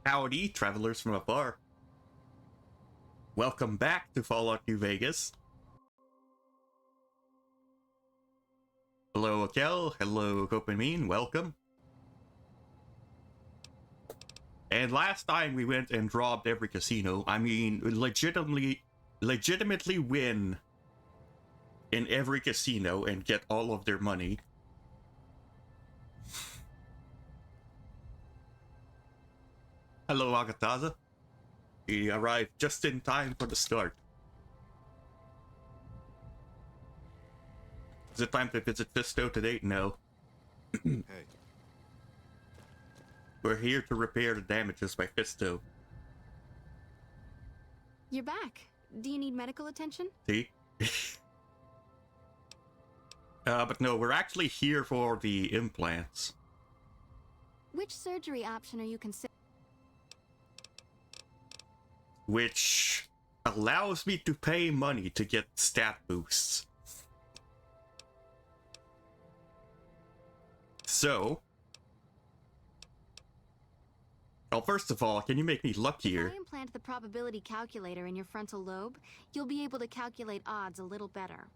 Howdy, travelers from afar. Welcome back to Fallout New Vegas. Hello, Akel. Hello, Copenhagen. Welcome. And last time we went and robbed every casino. I mean, legitimately win in every casino and get all of their money. Hello, Agataza. We arrived just in time for the start. Is it time to visit Fisto today? No. Hey. We're here to repair the damages by Fisto. You're back. Do you need medical attention? See? But no, we're actually here for the implants. Which surgery option are you considering? Which allows me to pay money to get stat boosts. So, well, first of all, can you make me luckier? If I implant the probability calculator in your frontal lobe, you'll be able to calculate odds a little better.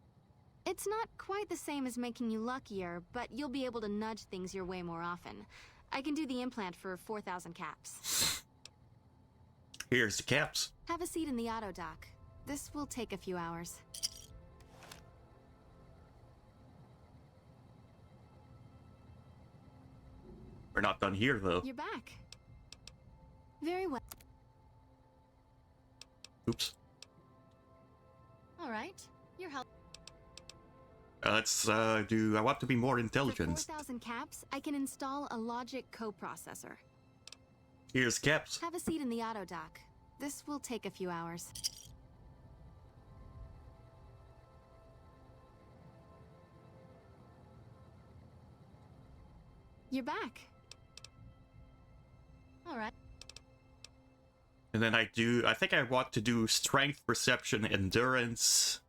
It's not quite the same as making you luckier, but you'll be able to nudge things your way more often. I can do the implant for 4,000 caps. Here's the caps. Have a seat in the auto dock. This will take a few hours. We're not done here, though. You're back. Very well. Oops. All right. Your help. Let's do. I want to be more intelligent. For 4,000 caps, I can install a logic coprocessor. Here's caps. Have a seat in the auto dock. This will take a few hours. You're back. All right. And then I think I want to do strength, perception, endurance,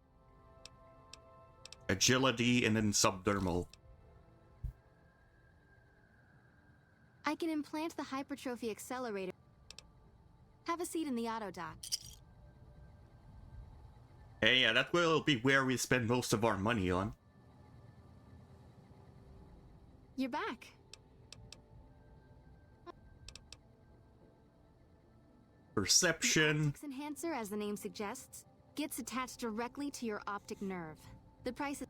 agility, and then subdermal. I can implant the hypertrophy accelerator. Have a seat in the auto dock. Hey, yeah, that will be where we spend most of our money on. You're back. Perception. The optics enhancer, as the name suggests, gets attached directly to your optic nerve. The price is...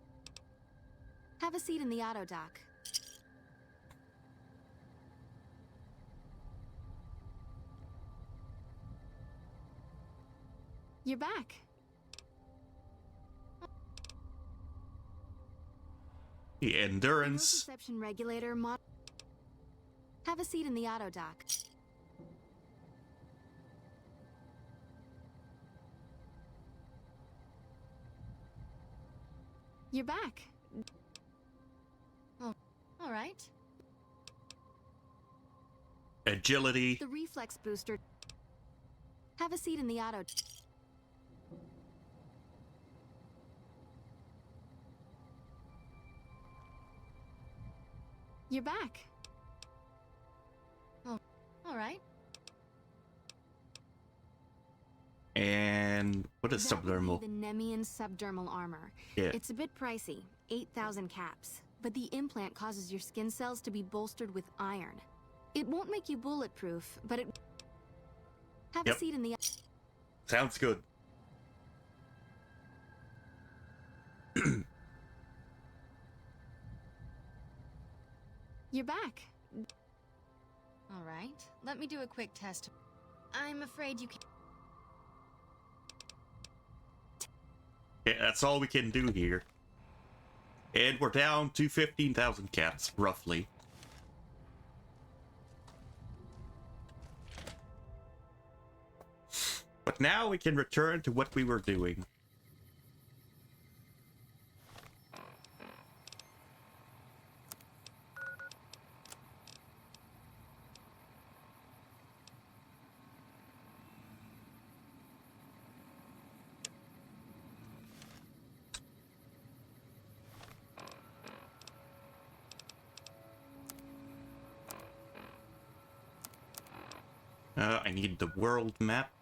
Have a seat in the auto dock. You're back. The endurance. Perception regulator mod. Have a seat in the auto dock. You're back. Oh, all right. Agility. The reflex booster. Have a seat in the auto. You're back. Oh, all right. And what is subdermal? The Nemian subdermal armor. Yeah. It's a bit pricey, 8,000 caps, but the implant causes your skin cells to be bolstered with iron. It won't make you bulletproof, but it... Have a seat in the... Sounds good. You're back. All right, let me do a quick test. I'm afraid you can't... Yeah, that's all we can do here. And we're down to 15,000 caps, roughly. But now we can return to what we were doing. I need the world map.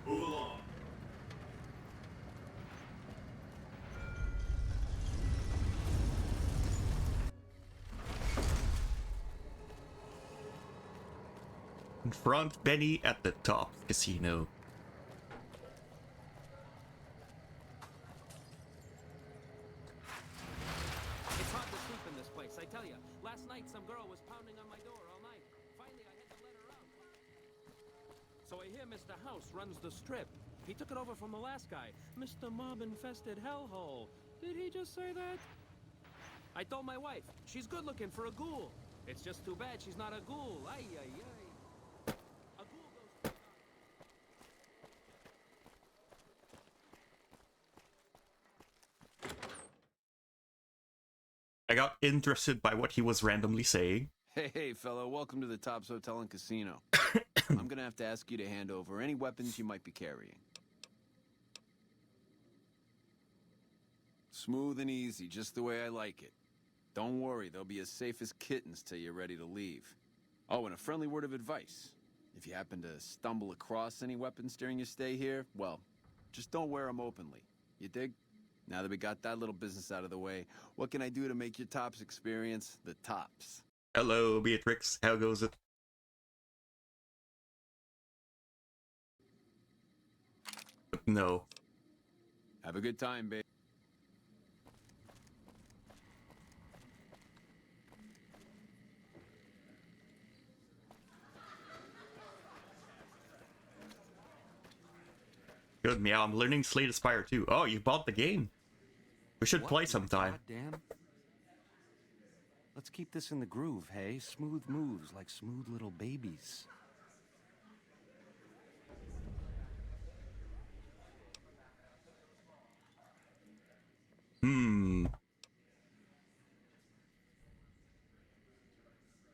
Move along. Confront Benny at the top casino. It's hard to sleep in this place, I tell you. Last night, some girl was pounding on my door all night. Finally, I had to let her out. So I hear Mr. House runs the strip. He took it over from the last guy, Mr. Mob-infested hellhole. Did he just say that? I told my wife, she's good looking for a ghoul. It's just too bad she's not a ghoul. Ay, ay, ay. A ghoul goes... I got interested by what he was randomly saying. Hey, fellow, welcome to the Tops Hotel and Casino. I'm gonna have to ask you to hand over any weapons you might be carrying. Smooth and easy, just the way I like it. Don't worry, they'll be as safe as kittens till you're ready to leave. Oh, and a friendly word of advice. If you happen to stumble across any weapons during your stay here, well, just don't wear them openly. You dig? Now that we got that little business out of the way, what can I do to make your Tops experience the tops? Hello, Beatrix. How goes it? No. Have a good time, babe. Good meow. I'm learning Slay the Spire too. Oh, you bought the game. We should play sometime. Damn. Let's keep this in the groove, hey? Smooth moves like smooth little babies.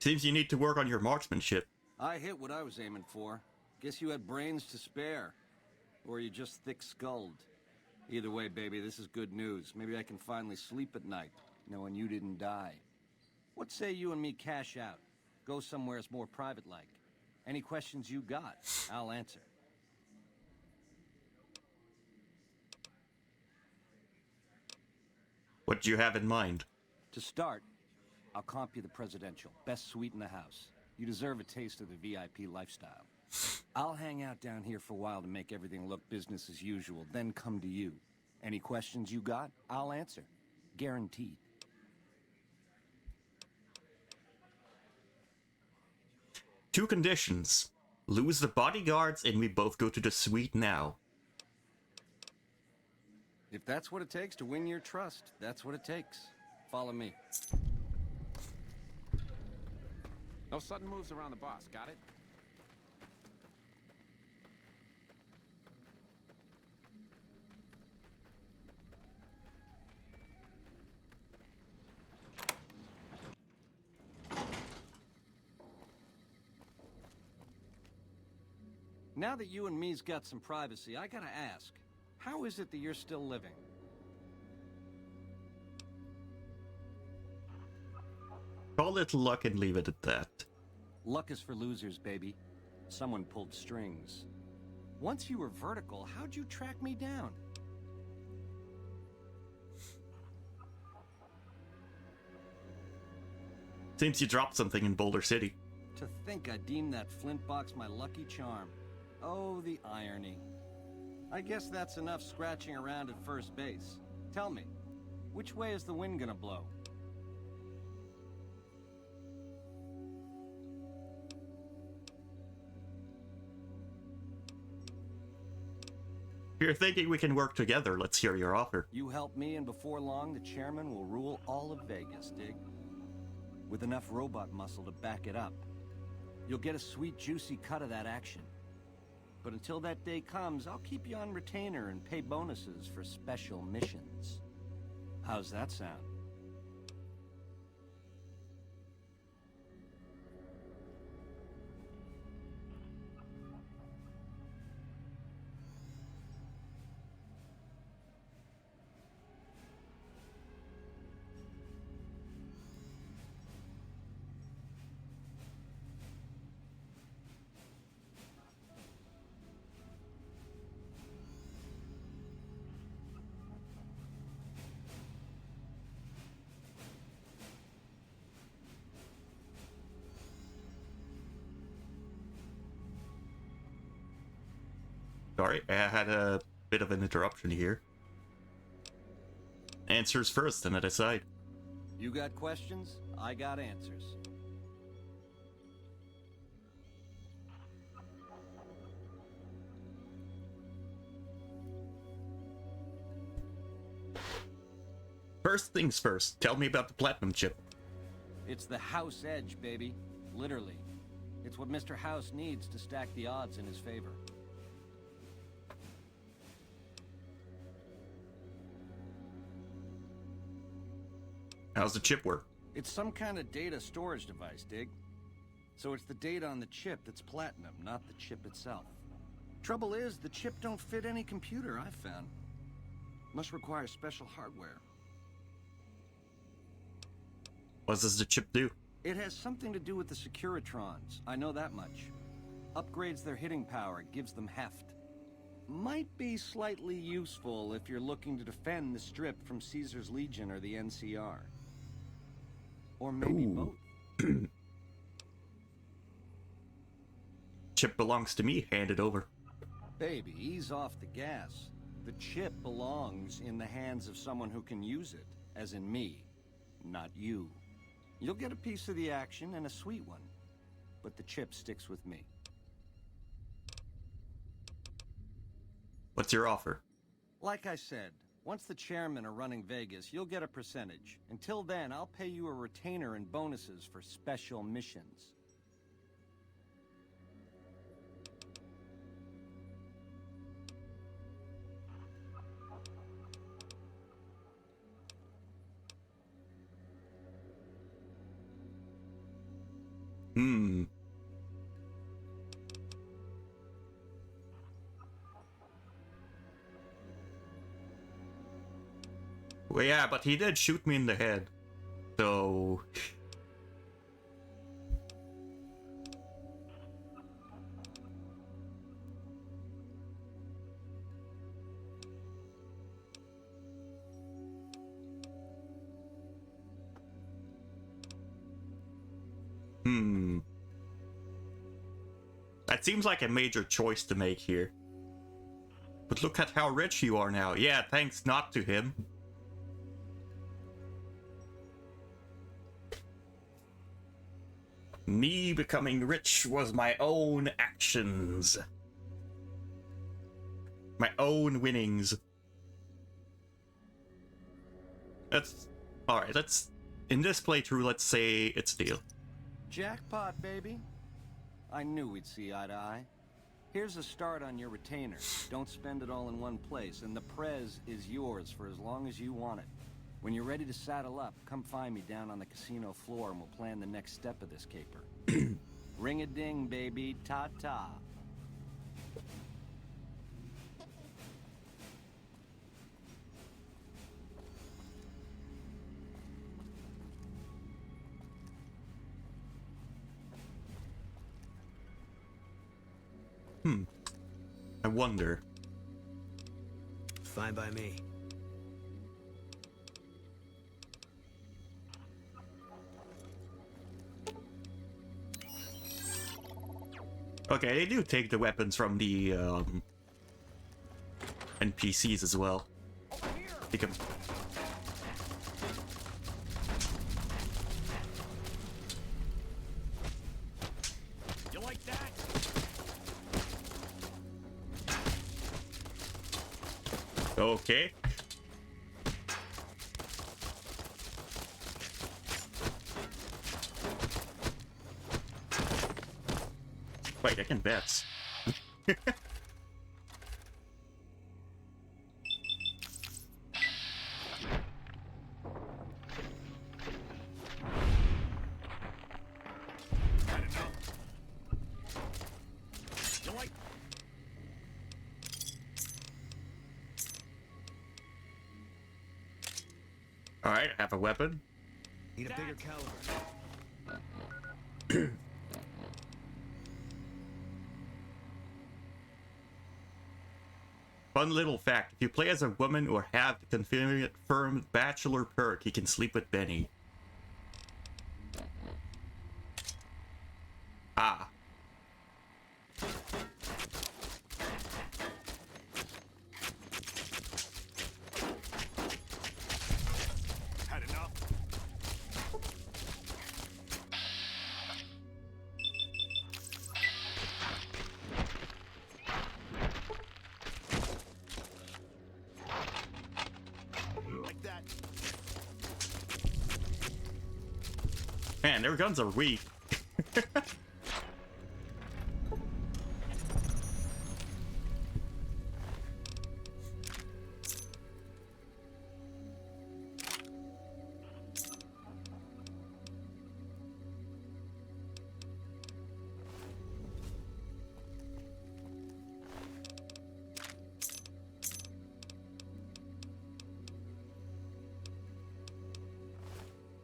Seems you need to work on your marksmanship. I hit what I was aiming for. Guess you had brains to spare. Or you just thick-skulled. Either way, baby, this is good news. Maybe I can finally sleep at night, knowing you didn't die. What say you and me cash out? Go somewhere more private-like. Any questions you got, I'll answer. What do you have in mind? To start, I'll comp you the presidential. Best suite in the house. You deserve a taste of the VIP lifestyle. I'll hang out down here for a while to make everything look business as usual, then come to you. Any questions you got, I'll answer. Guaranteed. Two conditions. Lose the bodyguards and we both go to the suite now. If that's what it takes to win your trust, that's what it takes. Follow me. No sudden moves around the boss, got it? Now that you and me's got some privacy, I gotta ask, how is it that you're still living? Call it luck and leave it at that. Luck is for losers, baby. Someone pulled strings. Once you were vertical, how'd you track me down? Seems you dropped something in Boulder City. To think I deemed that flint box my lucky charm. Oh, the irony. I guess that's enough scratching around at first base. Tell me, which way is the wind gonna blow? If you're thinking we can work together, let's hear your offer. You help me, and before long, the chairman will rule all of Vegas, dig? With enough robot muscle to back it up. You'll get a sweet, juicy cut of that action. But until that day comes, I'll keep you on retainer and pay bonuses for special missions. How's that sound? Sorry, I had a bit of an interruption here. Answers first, and I decide. You got questions? I got answers. First things first, tell me about the platinum chip. It's the House Edge, baby. Literally. It's what Mr. House needs to stack the odds in his favor. How's the chip work? It's some kind of data storage device, Dig. So it's the data on the chip that's platinum, not the chip itself. Trouble is, the chip don't fit any computer I've found. Must require special hardware. What does the chip do? It has something to do with the Securitrons, I know that much. Upgrades their hitting power, gives them heft. Might be slightly useful if you're looking to defend the Strip from Caesar's Legion or the NCR. Or maybe Ooh. both. Chip belongs to me, hand it over. Baby, ease off the gas. The chip belongs in the hands of someone who can use it, as in me, not you. You'll get a piece of the action and a sweet one, but the chip sticks with me. What's your offer? Like I said, once the chairmen are running Vegas, you'll get a percentage. Until then, I'll pay you a retainer and bonuses for special missions. Well, yeah, but he did shoot me in the head. So... That seems like a major choice to make here. But look at how rich you are now. Yeah, thanks not to him. Me becoming rich was my own actions. My own winnings. That's... Alright, let's... In this playthrough, let's say it's a deal. Jackpot, baby. I knew we'd see eye to eye. Here's a start on your retainer. Don't spend it all in one place, and the prez is yours for as long as you want it. When you're ready to saddle up, come find me down on the casino floor and we'll plan the next step of this caper. Ring-a-ding, baby. Ta-ta. I wonder. Fine by me. Okay, they do take the weapons from the NPCs as well. They can... You like that? Okay. Wait, I can bet. You like... Alright, I have a weapon. Need a bigger caliber. Fun little fact, if you play as a woman or have the confirmed bachelor perk, you can sleep with Benny. Ah. Man, their guns are weak.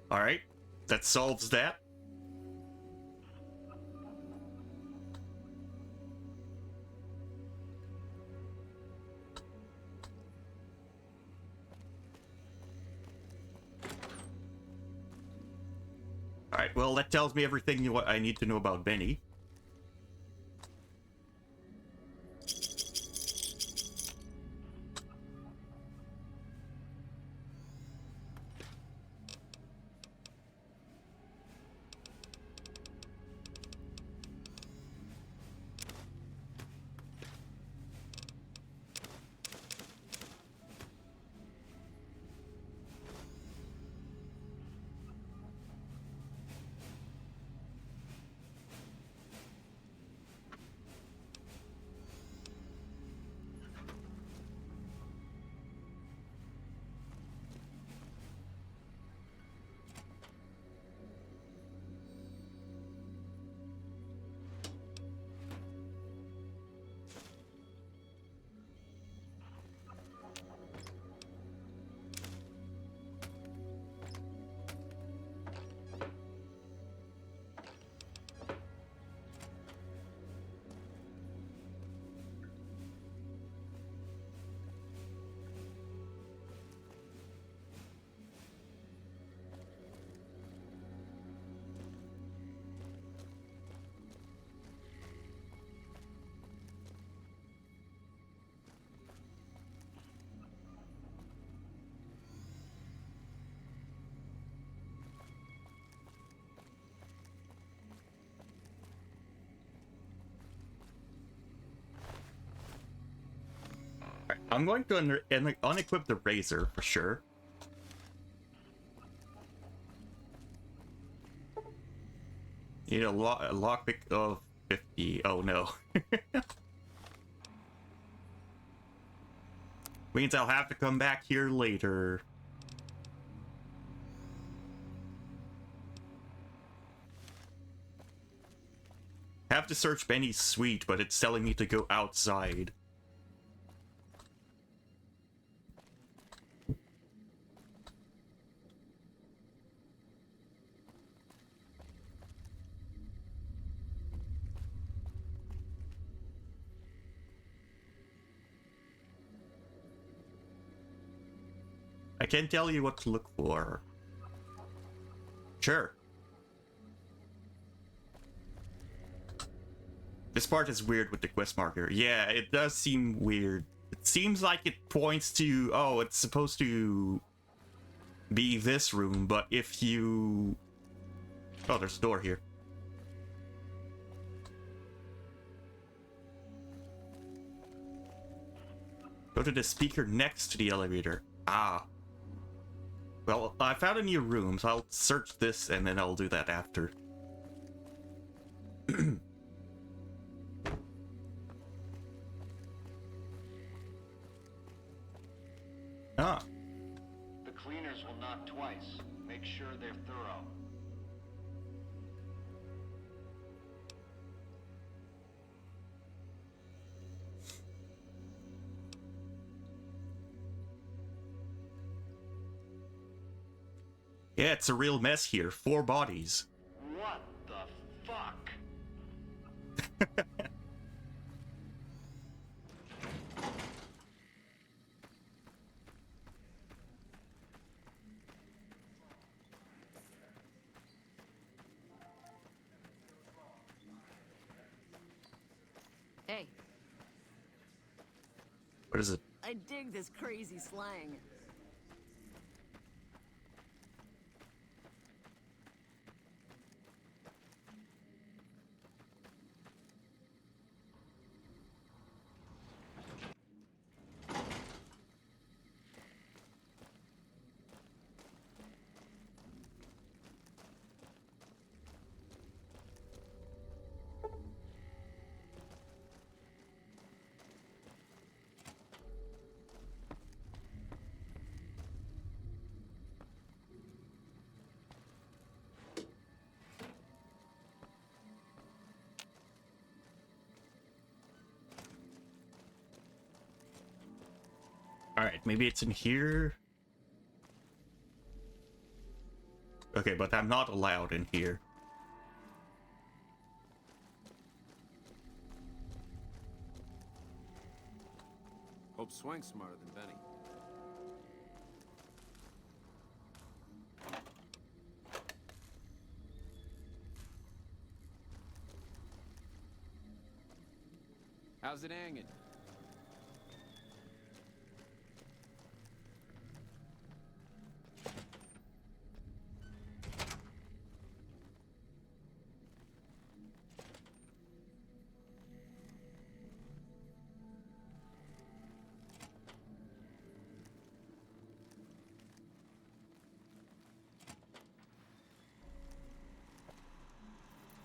Alright, that solves that. Alright, well, that tells me everything what I need to know about Benny. I'm going to unequip the razor for sure. Need a lockpick of 50. Oh no. Means I'll have to come back here later. Have to search Benny's suite, but it's telling me to go outside. I can't tell you what to look for. Sure. This part is weird with the quest marker. Yeah, it does seem weird. It seems like it points to, oh, it's supposed to be this room, but if you... Oh, there's a door here. Go to the speaker next to the elevator. Ah. Well, I found a new room, so I'll search this and then I'll do that after. Ah. The cleaners will knock twice. Make sure they're thorough. Yeah, it's a real mess here. 4 bodies. What the fuck? Hey, What is it? I dig this crazy slang. Alright, maybe it's in here. Okay, but I'm not allowed in here. Hope Swank's smarter than Benny. How's it hanging?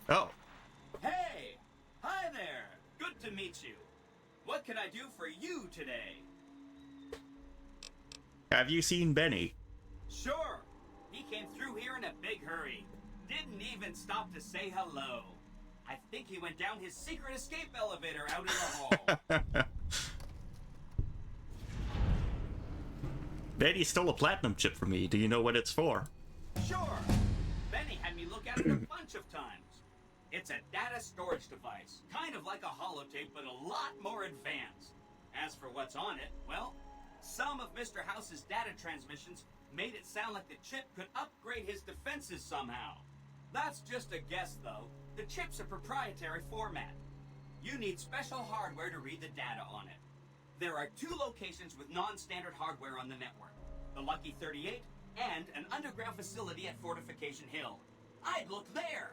Oh, Hey! Hi there! Good to meet you. What can I do for you today? have you seen Benny? Sure. He came through here in a big hurry. Didn't even stop to say hello. I think he went down his secret escape elevator out in the hall. Benny stole a platinum chip from me. Do you know what it's for? Sure. Benny had me look at it a bunch of times. It's a data storage device, kind of like a holotape, but a lot more advanced. As for what's on it, well, some of Mr. House's data transmissions made it sound like the chip could upgrade his defenses somehow. That's just a guess, though. The chip's a proprietary format. You need special hardware to read the data on it. There are 2 locations with non-standard hardware on the network. The Lucky 38 and an underground facility at Fortification Hill. I'd look there!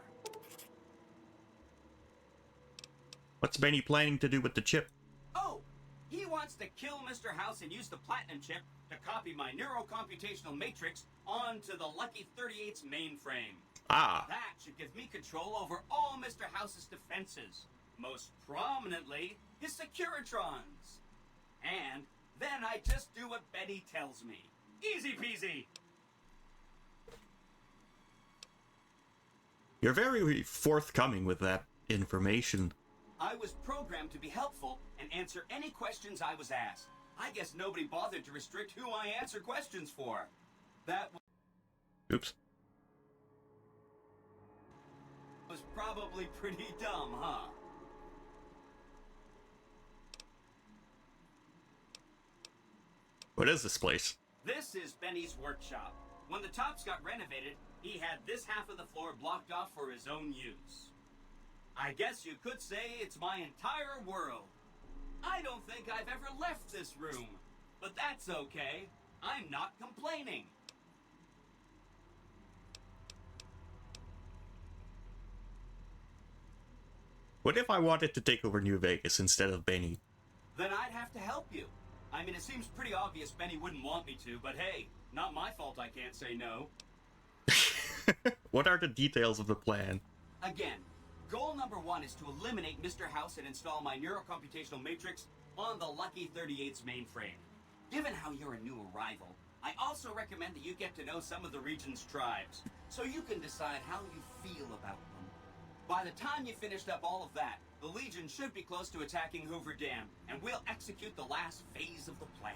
What's Benny planning to do with the chip? Oh, he wants to kill Mr. House and use the platinum chip to copy my neurocomputational matrix onto the Lucky 38's mainframe. Ah, That should give me control over all Mr. House's defenses. Most prominently, his Securitrons. And then I just do what Betty tells me. Easy peasy. you're very forthcoming with that information. I was programmed to be helpful and answer any questions I was asked. I guess nobody bothered to restrict who I answer questions for. That Oops. was probably pretty dumb, huh? What is this place? This is Benny's workshop. When the tops got renovated, he had this half of the floor blocked off for his own use. I guess you could say it's my entire world. I don't think I've ever left this room, but that's okay. I'm not complaining. What if I wanted to take over New Vegas instead of Benny? Then I'd have to help you. I mean, it seems pretty obvious Benny wouldn't want me to, but hey, not my fault I can't say no. What are the details of the plan? Again, goal number 1 is to eliminate Mr. House and install my neurocomputational matrix on the Lucky 38's mainframe. Given how you're a new arrival, I also recommend that you get to know some of the region's tribes, so you can decide how you feel about them. By the time you finished up all of that, the Legion should be close to attacking Hoover Dam, and we'll execute the last phase of the plan.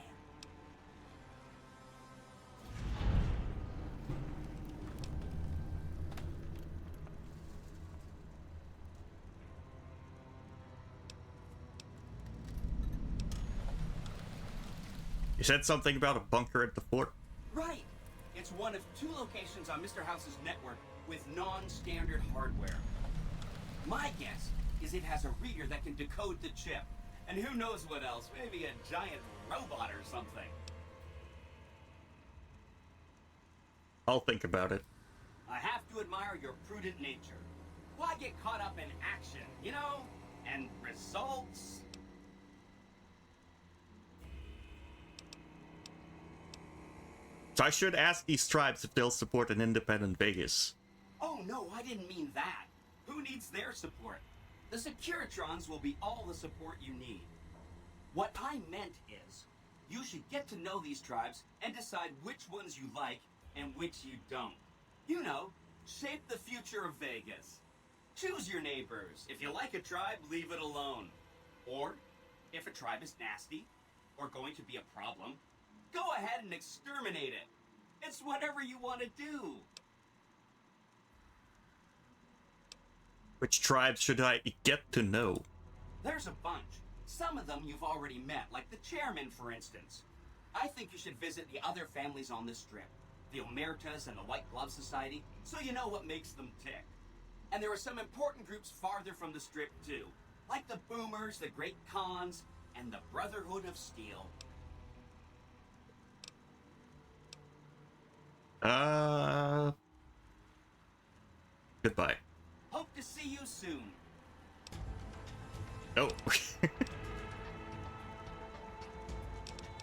You said something about a bunker at the fort? Right! It's one of 2 locations on Mr. House's network with non-standard hardware. My guess is it has a reader that can decode the chip. And who knows what else, maybe a giant robot or something. I'll think about it. I have to admire your prudent nature. Why get caught up in action, you know? And results? So I should ask these tribes if they'll support an independent Vegas. Oh no, I didn't mean that. Who needs their support? The Securitrons will be all the support you need. What I meant is, you should get to know these tribes and decide which ones you like and which you don't. You know, shape the future of Vegas. Choose your neighbors. If you like a tribe, leave it alone. Or, if a tribe is nasty, or going to be a problem, Go ahead and exterminate it. It's whatever you want to do. Which tribes should I get to know? There's a bunch. Some of them you've already met, like the chairman, for instance. I think you should visit the other families on the strip, the Omertas and the White Glove Society, so you know what makes them tick. And there are some important groups farther from the strip, too, like the Boomers, the Great Khans, and the Brotherhood of Steel. Goodbye. Hope to see you soon. Oh.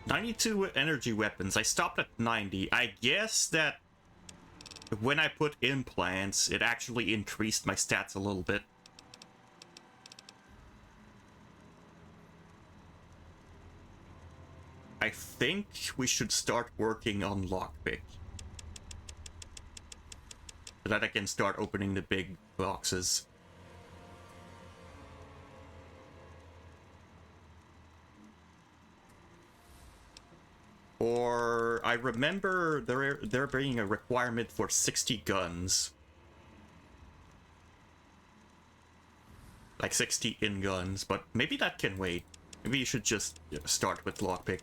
92 energy weapons. I stopped at 90. I guess that when I put implants, it actually increased my stats a little bit. I think we should start working on lockpick. So that I can start opening the big boxes. Or I remember there being a requirement for 60 guns. Like 60 in guns, but maybe that can wait. Maybe you should just start with lockpick.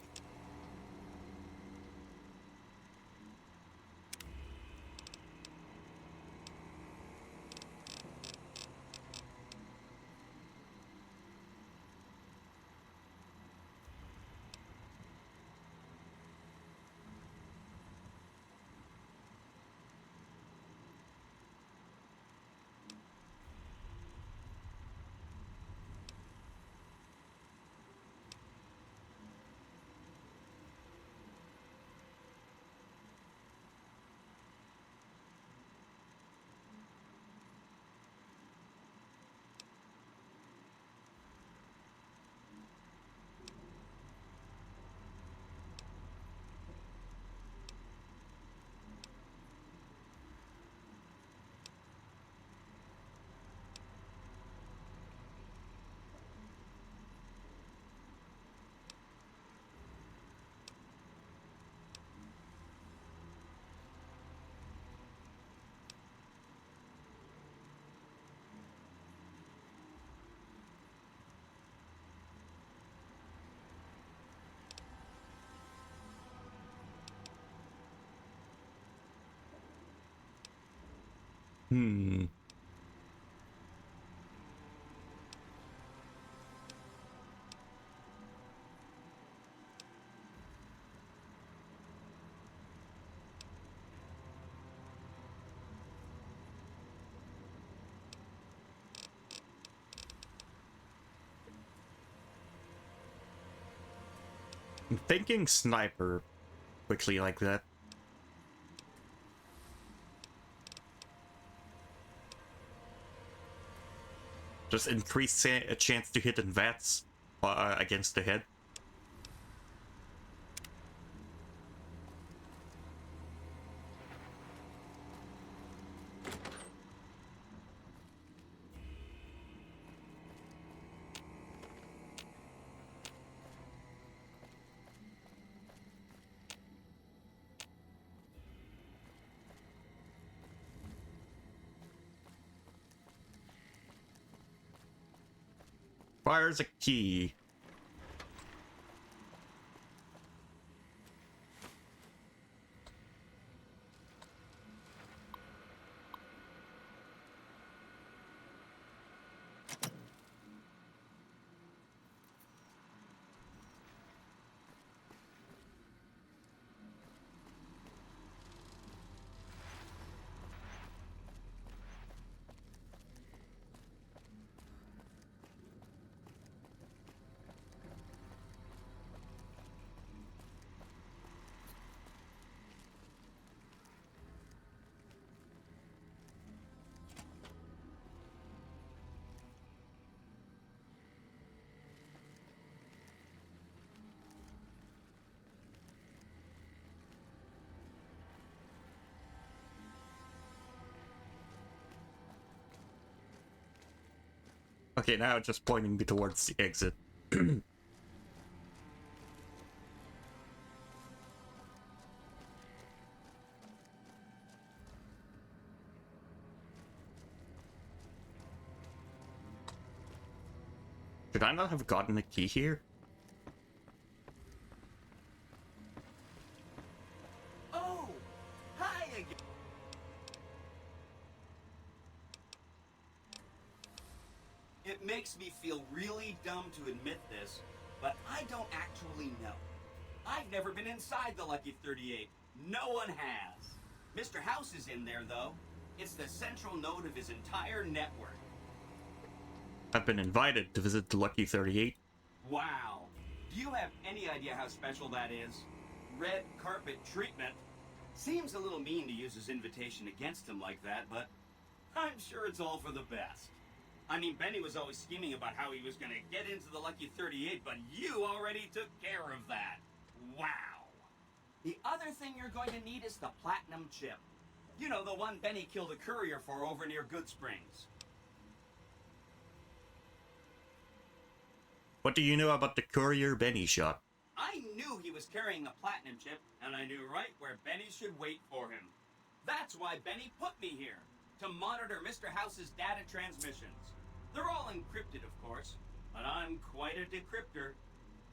I'm thinking sniper quickly like that. Just increase a chance to hit in VATS against the head. Fires a key. Okay, now just pointing me towards the exit. Should I not have gotten a key here? Oh, hi again. It makes me feel really dumb to admit this, but I don't actually know. I've never been inside the Lucky 38. No one has. Mr. House is in there, though. It's the central node of his entire network. I've been invited to visit the Lucky 38. Wow. Do you have any idea how special that is? Red carpet treatment. Seems a little mean to use his invitation against him like that, but I'm sure it's all for the best. I mean, Benny was always scheming about how he was going to get into the Lucky 38, but you already took care of that. Wow. The other thing you're going to need is the platinum chip. You know, the one Benny killed a courier for over near Good Springs. What do you know about the courier Benny shot? I knew he was carrying a platinum chip, and I knew right where Benny should wait for him. That's why Benny put me here, to monitor Mr. House's data transmissions. They're all encrypted, of course, but I'm quite a decryptor.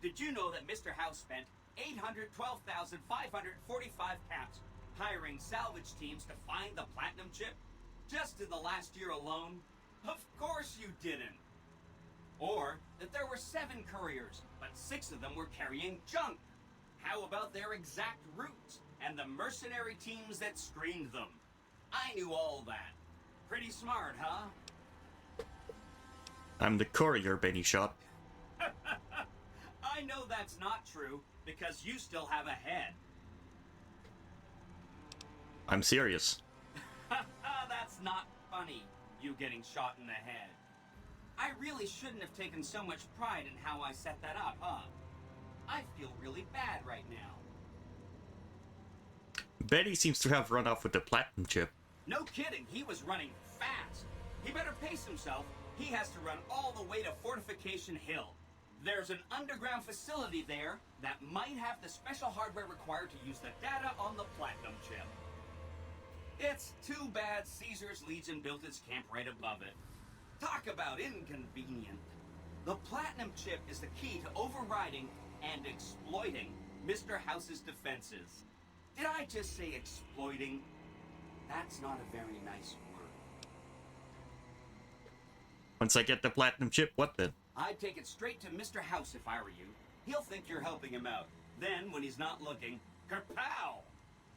Did you know that Mr. House spent 812,545 caps hiring salvage teams to find the platinum chip? Just in the last year alone? Of course you didn't. Or that there were 7 couriers, but 6 of them were carrying junk. How about their exact routes and the mercenary teams that screened them? I knew all that. Pretty smart, huh? I'm the courier Benny shot. I know that's not true, because you still have a head. I'm serious. That's not funny, you getting shot in the head. I really shouldn't have taken so much pride in how I set that up, huh? I feel really bad right now. Benny seems to have run off with the platinum chip. No kidding, he was running fast. He better pace himself. He has to run all the way to Fortification Hill. There's an underground facility there that might have the special hardware required to use the data on the platinum chip. It's too bad Caesar's Legion built its camp right above it. Talk about inconvenient. The platinum chip is the key to overriding and exploiting Mr. House's defenses. Did I just say exploiting? That's not a very nice word. Once I get the platinum chip, what then? I'd take it straight to Mr. House if I were you. He'll think you're helping him out. Then, when he's not looking, kerpow!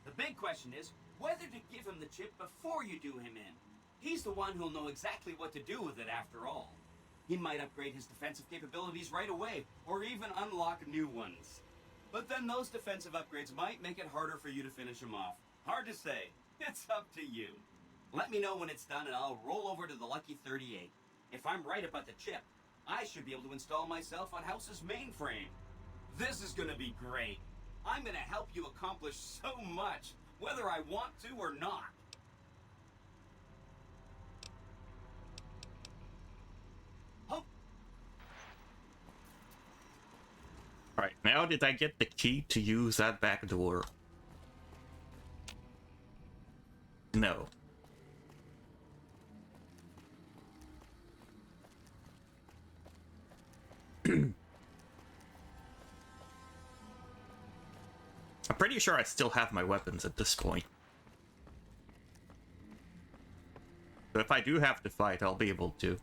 The big question is whether to give him the chip before you do him in. He's the one who'll know exactly what to do with it after all. He might upgrade his defensive capabilities right away, or even unlock new ones. But then those defensive upgrades might make it harder for you to finish him off. Hard to say. It's up to you. Let me know when it's done and I'll roll over to the Lucky 38. If I'm right about the chip, I should be able to install myself on House's mainframe. This is gonna be great. I'm gonna help you accomplish so much, whether I want to or not. Oh. Alright, now did I get the key to use that back door? No. I'm pretty sure I still have my weapons at this point. So if I do have to fight, I'll be able to.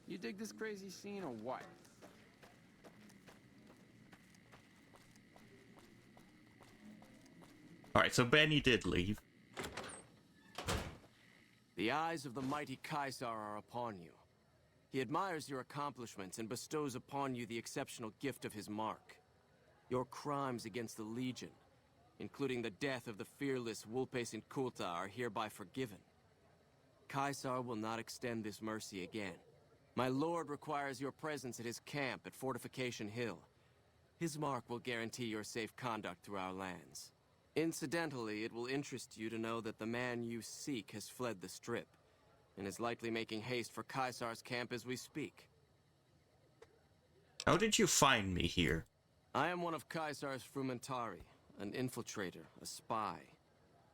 You dig this crazy scene or what? Alright, so Benny did leave. The eyes of the mighty Caesar are upon you. He admires your accomplishments and bestows upon you the exceptional gift of his mark. Your crimes against the Legion, including the death of the fearless Wulpes and Kulta, are hereby forgiven. Caesar will not extend this mercy again. My lord requires your presence at his camp at Fortification Hill. His mark will guarantee your safe conduct through our lands. Incidentally, it will interest you to know that the man you seek has fled the Strip. and is likely making haste for Caesar's camp as we speak. How did you find me here? I am one of Caesar's frumentari, an infiltrator, a spy.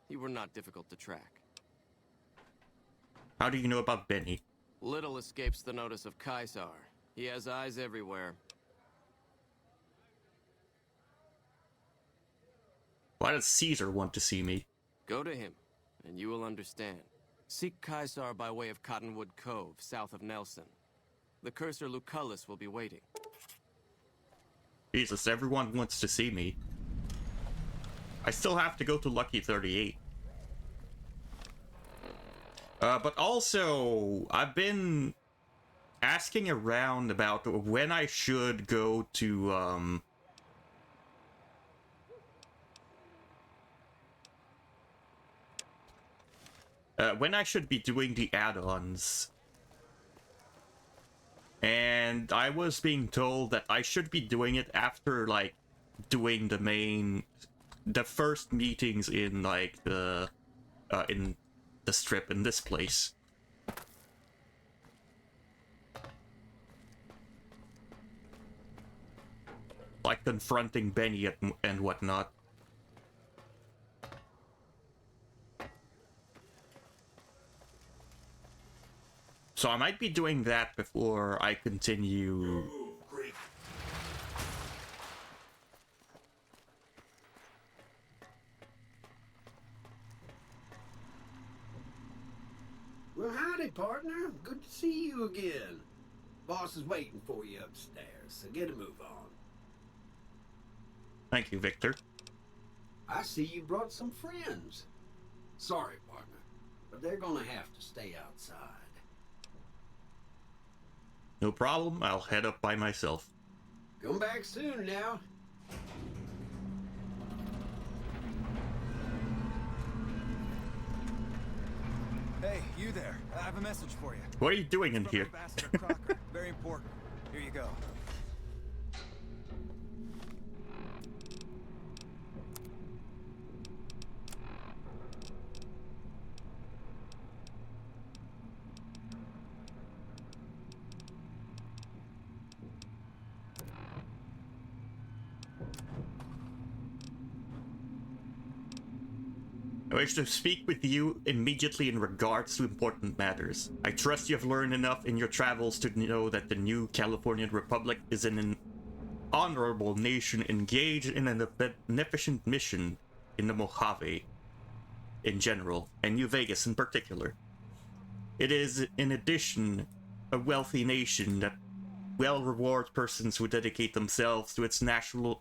You were not difficult to track. How do you know about Benny? Little escapes the notice of Caesar. He has eyes everywhere. Why does Caesar want to see me? Go to him, and you will understand. Seek Caesar by way of Cottonwood Cove, south of Nelson. The cursor Lucullus will be waiting. Jesus, everyone wants to see me. I still have to go to Lucky 38. But also, I've been asking around about when I should go to, when I should be doing the add-ons. And I was being told that I should be doing it after, like, doing the first meetings in, like, in the strip in this place. Like confronting Benny and whatnot. So I might be doing that before I continue. Well, howdy, partner. Good to see you again. Boss is waiting for you upstairs, so get a move on. Thank you, Victor. I see you brought some friends. Sorry, partner, but they're gonna have to stay outside. No problem, I'll head up by myself. Come back soon now. Hey, you there. I have a message for you. What are you doing in From here? Ambassador Crocker. Very important. Here you go. I wish to speak with you immediately in regards to important matters. I trust you have learned enough in your travels to know that the new Californian Republic is an honorable nation engaged in a beneficent mission in the Mojave in general, and New Vegas in particular. It is, in addition, a wealthy nation that well rewards persons who dedicate themselves to its national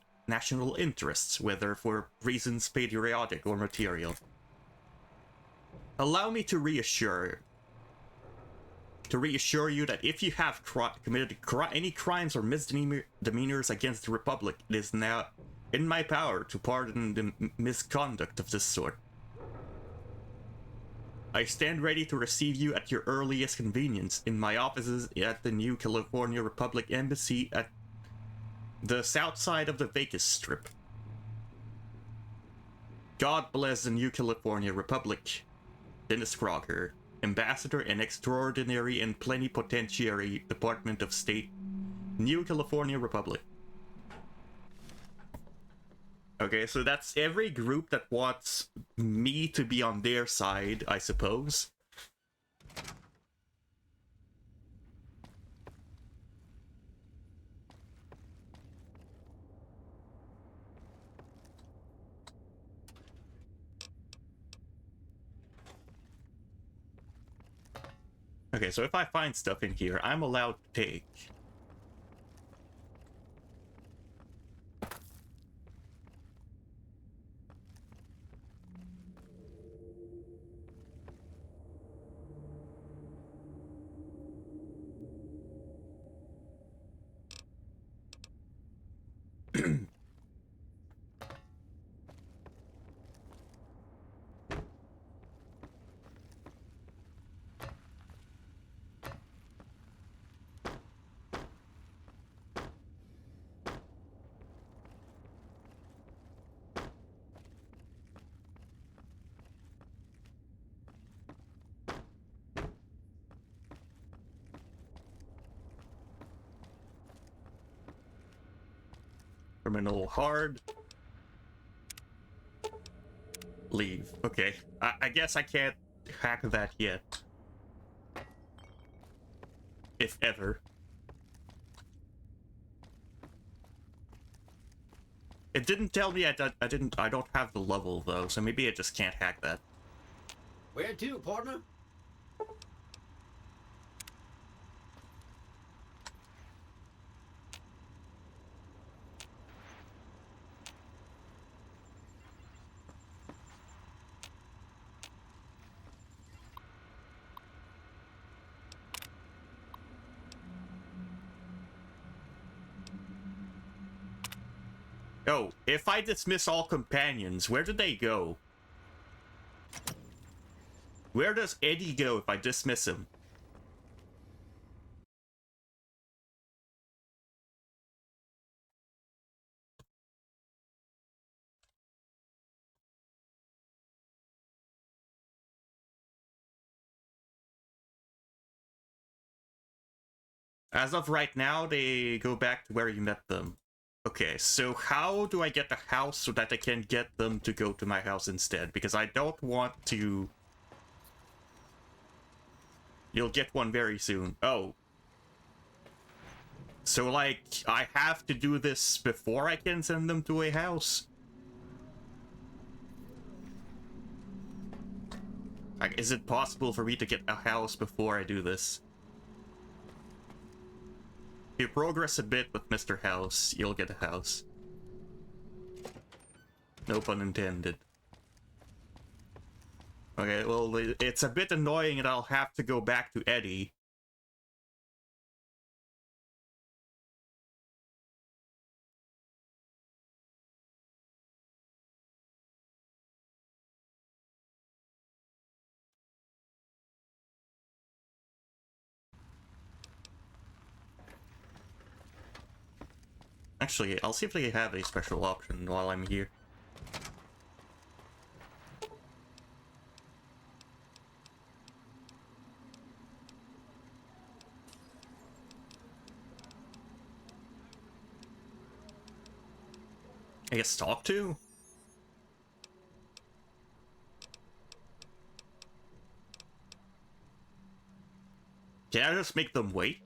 interests, whether for reasons patriotic or material. Allow me to reassure you that if you have committed any crimes or misdemeanors against the Republic, it is now in my power to pardon the misconduct of this sort. I stand ready to receive you at your earliest convenience in my offices at the New California Republic Embassy at the south side of the Vegas Strip. God bless the New California Republic. Dennis Crocker, Ambassador and Extraordinary and Plenipotentiary, Department of State, New California Republic. Okay, so that's every group that wants me to be on their side, I suppose. Okay, so if I find stuff in here, I'm allowed to take. Terminal hard. Leave. Okay. I guess I can't hack that yet. If ever. It didn't tell me I don't have the level though, so maybe I just can't hack that. Where to, partner? Oh, if I dismiss all companions, where do they go? Where does Eddie go if I dismiss him? As of right now, they go back to where you met them. Okay, so how do I get the house so that I can get them to go to my house instead? Because I don't want to... You'll get one very soon. Oh. So, like, I have to do this before I can send them to a house? Like, is it possible for me to get a house before I do this? If you progress a bit with Mr. House, you'll get a house. No pun intended. Okay, well, it's a bit annoying and I'll have to go back to Eddie. Actually, I'll see if they have a special option while I'm here. I guess talk to? Can I just make them wait?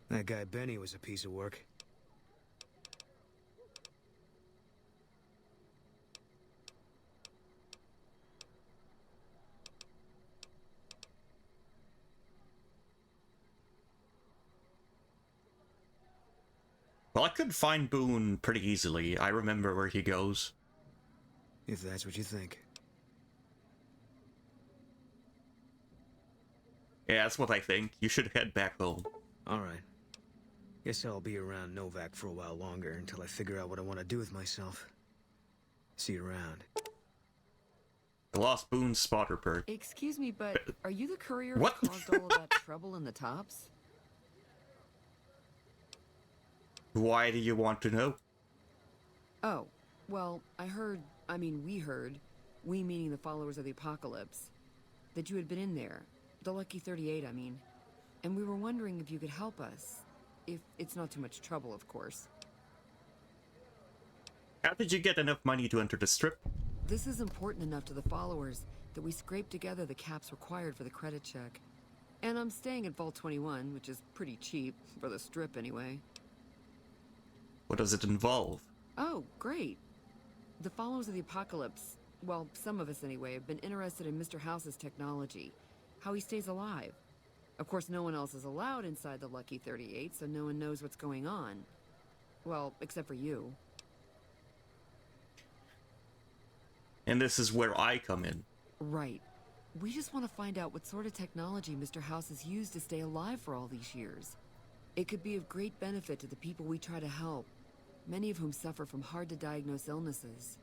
That guy Benny was a piece of work. Well, I could find Boone pretty easily. I remember where he goes. If that's what you think. Yeah, that's what I think. You should head back home. Alright. Guess I'll be around Novak for a while longer until I figure out what I want to do with myself. See you around. I lost Boone's spotter perk. Excuse me, but are you the courier What? who caused all of that trouble in the tops? Why do you want to know? Oh, well, we heard, we meaning the followers of the apocalypse, that you had been in there. The Lucky 38, I mean. And we were wondering if you could help us. If it's not too much trouble, of course. How did you get enough money to enter the strip? This is important enough to the followers that we scraped together the caps required for the credit check. And I'm staying at Vault 21, which is pretty cheap, for the strip anyway. What does it involve? Oh, great. The followers of the apocalypse, well, some of us anyway, have been interested in Mr. House's technology. How he stays alive. Of course, no one else is allowed inside the Lucky 38, so no one knows what's going on. Well, except for you. And this is where I come in. Right. We just want to find out what sort of technology Mr. House has used to stay alive for all these years. It could be of great benefit to the people we try to help, many of whom suffer from hard-to-diagnose illnesses.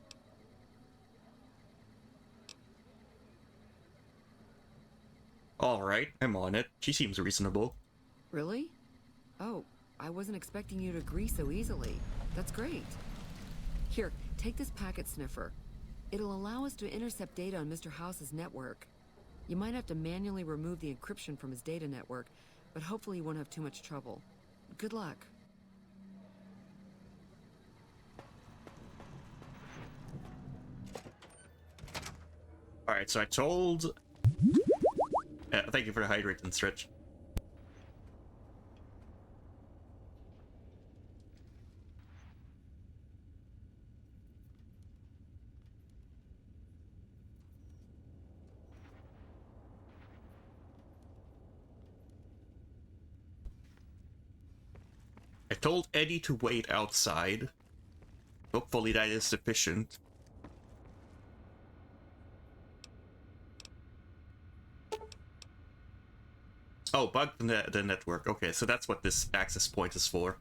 Alright, I'm on it. She seems reasonable. Really? Oh, I wasn't expecting you to agree so easily. That's great. Here, take this packet sniffer. It'll allow us to intercept data on Mr. House's network. You might have to manually remove the encryption from his data network, but hopefully you won't have too much trouble. Good luck. Alright, so I told... thank you for the hydrate and stretch. I told Eddie to wait outside. Hopefully that is sufficient. Oh, bug the network. Okay, so that's what this access point is for.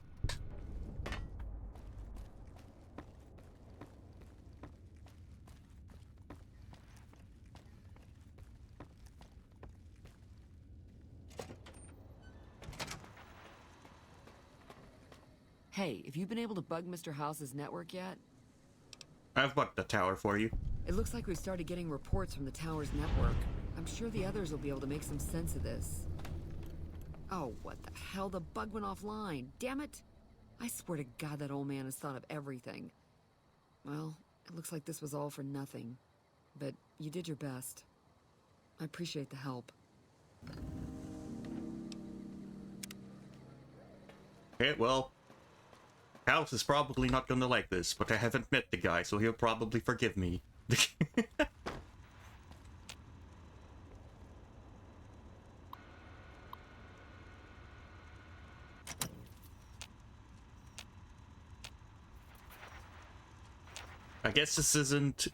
Hey, have you been able to bug Mr. House's network yet? I've bugged the tower for you. It looks like we've started getting reports from the tower's network. I'm sure the others will be able to make some sense of this. Oh, what the hell? The bug went offline. Damn it! I swear to God that old man has thought of everything. Well, it looks like this was all for nothing. But you did your best. I appreciate the help. Okay, well... House is probably not gonna like this, but I haven't met the guy, so he'll probably forgive me. I guess this isn't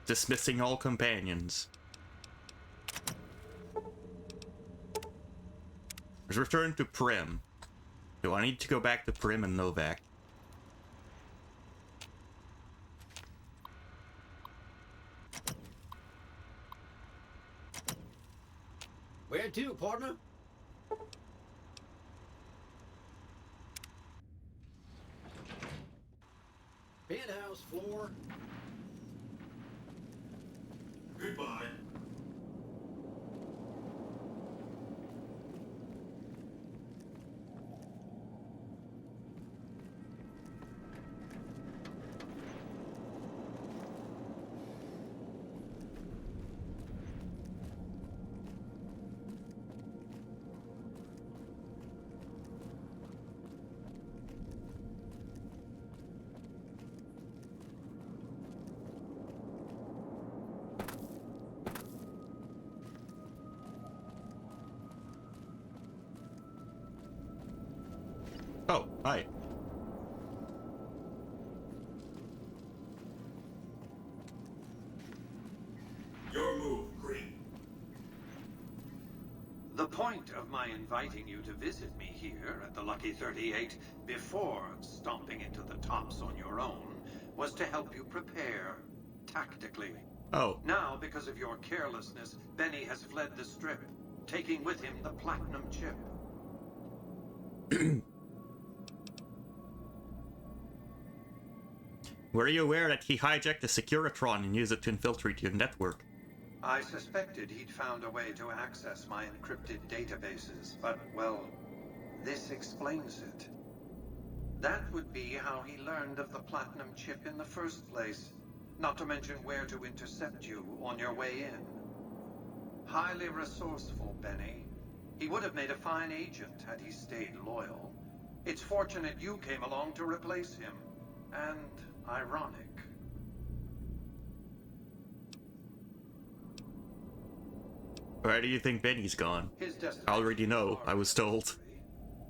dismissing all companions. Let's return to Prim. Do I need to go back to Prim and Novak? Where to, partner? Penthouse floor. Goodbye. Oh, hi. Your move, Green. The point of my inviting you to visit me here at the Lucky 38 before stomping into the tops on your own was to help you prepare tactically. Oh. Now, because of your carelessness, Benny has fled the strip, taking with him the platinum chip. Were you aware that he hijacked a Securitron and used it to infiltrate your network? I suspected he'd found a way to access my encrypted databases, but, well, this explains it. That would be how he learned of the platinum chip in the first place, not to mention where to intercept you on your way in. Highly resourceful, Benny. He would have made a fine agent had he stayed loyal. It's fortunate you came along to replace him. And ironic. Where do you think Benny's gone? His I already know, I was told.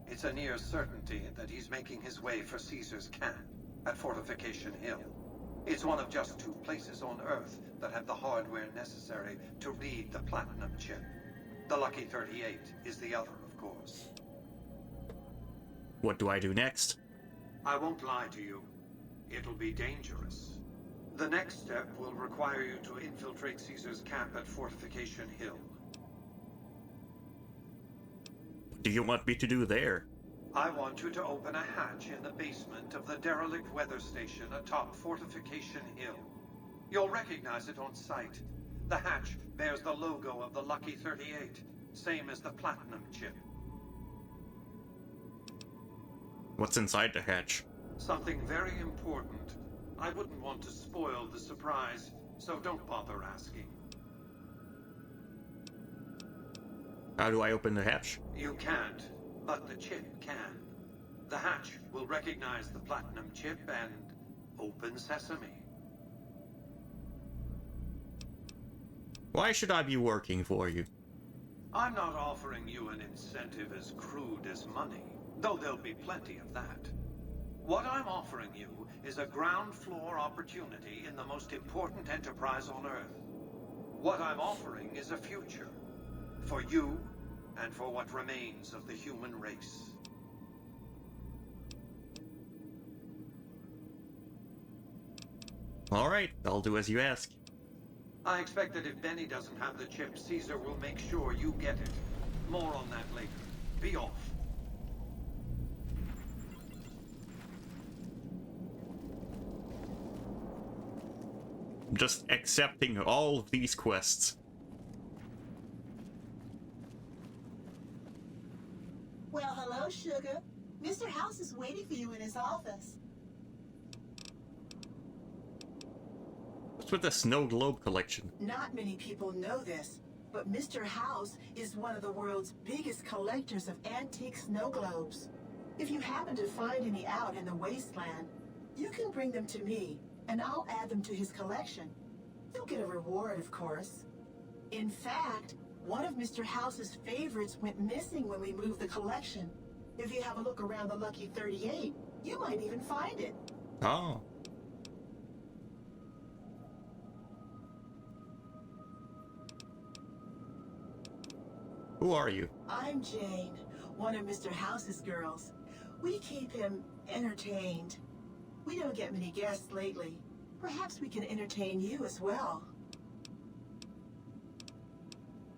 It's a near certainty that he's making his way for Caesar's camp at Fortification Hill. It's one of just 2 places on Earth that have the hardware necessary to read the platinum chip. The Lucky 38 is the other, of course. What do I do next? I won't lie to you. It'll be dangerous. The next step will require you to infiltrate Caesar's camp at Fortification Hill. What do you want me to do there? I want you to open a hatch in the basement of the derelict weather station atop Fortification Hill. You'll recognize it on sight. The hatch bears the logo of the Lucky 38, same as the platinum chip. What's inside the hatch? Something very important. I wouldn't want to spoil the surprise, so don't bother asking. How do I open the hatch? You can't, but the chip can. The hatch will recognize the platinum chip and open sesame. Why should I be working for you? I'm not offering you an incentive as crude as money, though there'll be plenty of that. What I'm offering you is a ground floor opportunity in the most important enterprise on Earth. What I'm offering is a future. For you, and for what remains of the human race. Alright, I'll do as you ask. I expect that if Benny doesn't have the chip, Caesar will make sure you get it. More on that later. Be off. I'm just accepting all of these quests. Well, hello, Sugar. Mr. House is waiting for you in his office. What's with the snow globe collection? Not many people know this, but Mr. House is one of the world's biggest collectors of antique snow globes. If you happen to find any out in the wasteland, you can bring them to me, and I'll add them to his collection. You'll get a reward, of course. In fact, one of Mr. House's favorites went missing when we moved the collection. If you have a look around the Lucky 38, you might even find it. Oh. Who are you? I'm Jane, one of Mr. House's girls. We keep him entertained. We don't get many guests lately. Perhaps we can entertain you as well.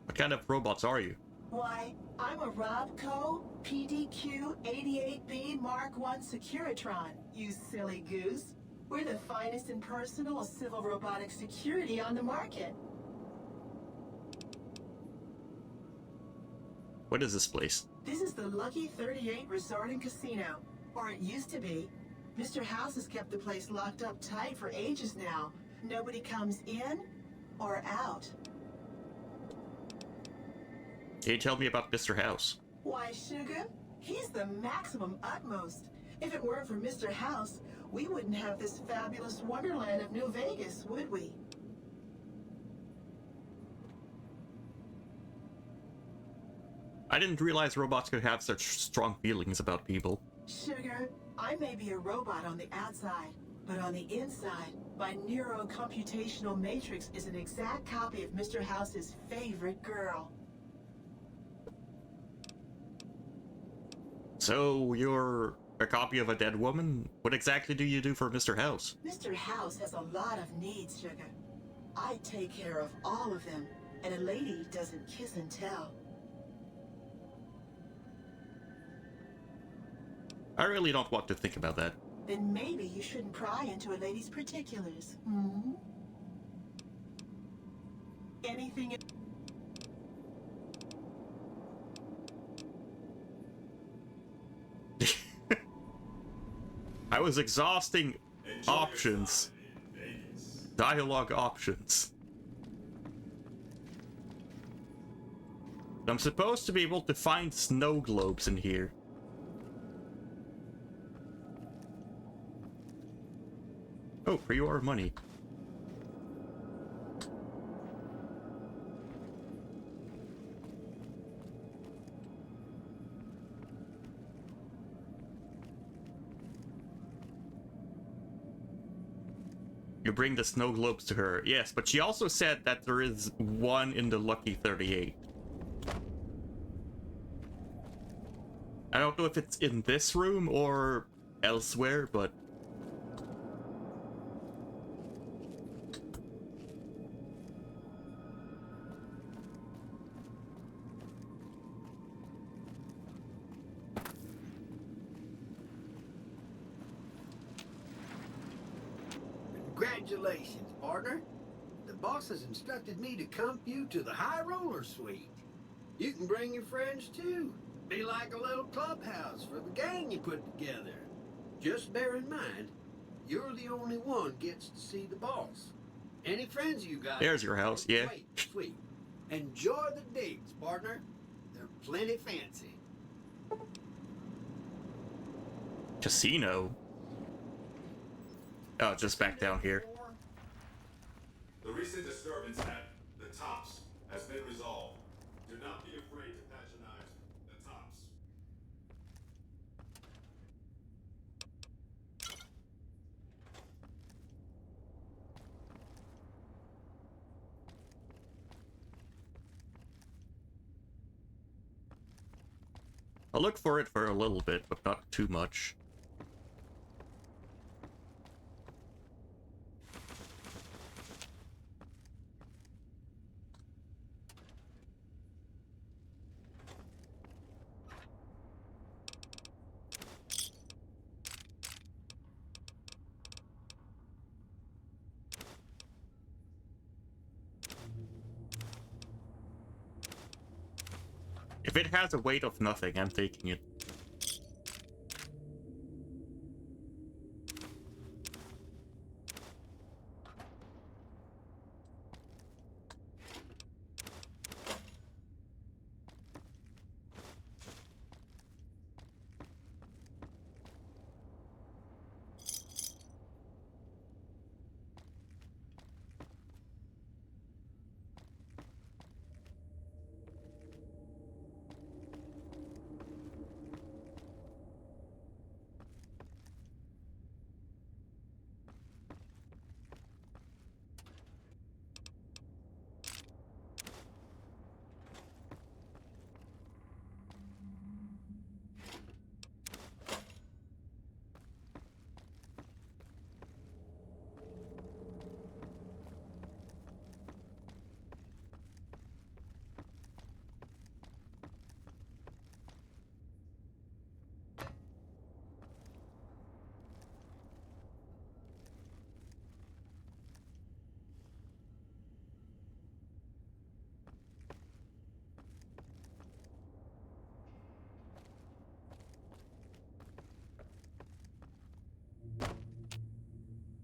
What kind of robots are you? Why, I'm a Robco PDQ-88B Mark I Securitron, you silly goose. We're the finest in personal civil robotic security on the market. What is this place? This is the Lucky 38 Resort and Casino, or it used to be. Mr. House has kept the place locked up tight for ages now. Nobody comes in or out. Can you tell me about Mr. House? Why, Sugar, he's the maximum utmost. If it weren't for Mr. House, we wouldn't have this fabulous wonderland of New Vegas, would we? I didn't realize robots could have such strong feelings about people. Sugar, I may be a robot on the outside, but on the inside, my neurocomputational matrix is an exact copy of Mr. House's favorite girl. So, you're a copy of a dead woman? What exactly do you do for Mr. House? Mr. House has a lot of needs, Sugar. I take care of all of them, and a lady doesn't kiss and tell. I really don't want to think about that. Then maybe you shouldn't pry into a lady's particulars. Hmm? Anything... I was exhausting options. Dialogue options. I'm supposed to be able to find snow globes in here. Oh, pre-order money. You bring the snow globes to her. Yes, but she also said that there is one in the Lucky 38. I don't know if it's in this room or elsewhere, but... Congratulations, partner. the boss has instructed me to comp you to the High Roller Suite. You can bring your friends too. Be like a little clubhouse for the gang you put together. Just bear in mind, you're the only one gets to see the boss. Any friends you got? There's your house, yeah. Wait, sweet. Enjoy the digs, partner. They're plenty fancy. Casino? Oh, just back down here. The recent disturbance at the Tops has been resolved. Do not be afraid to patronize the Tops. I'll look for it for a little bit, but not too much. If it has a weight of nothing, I'm taking it.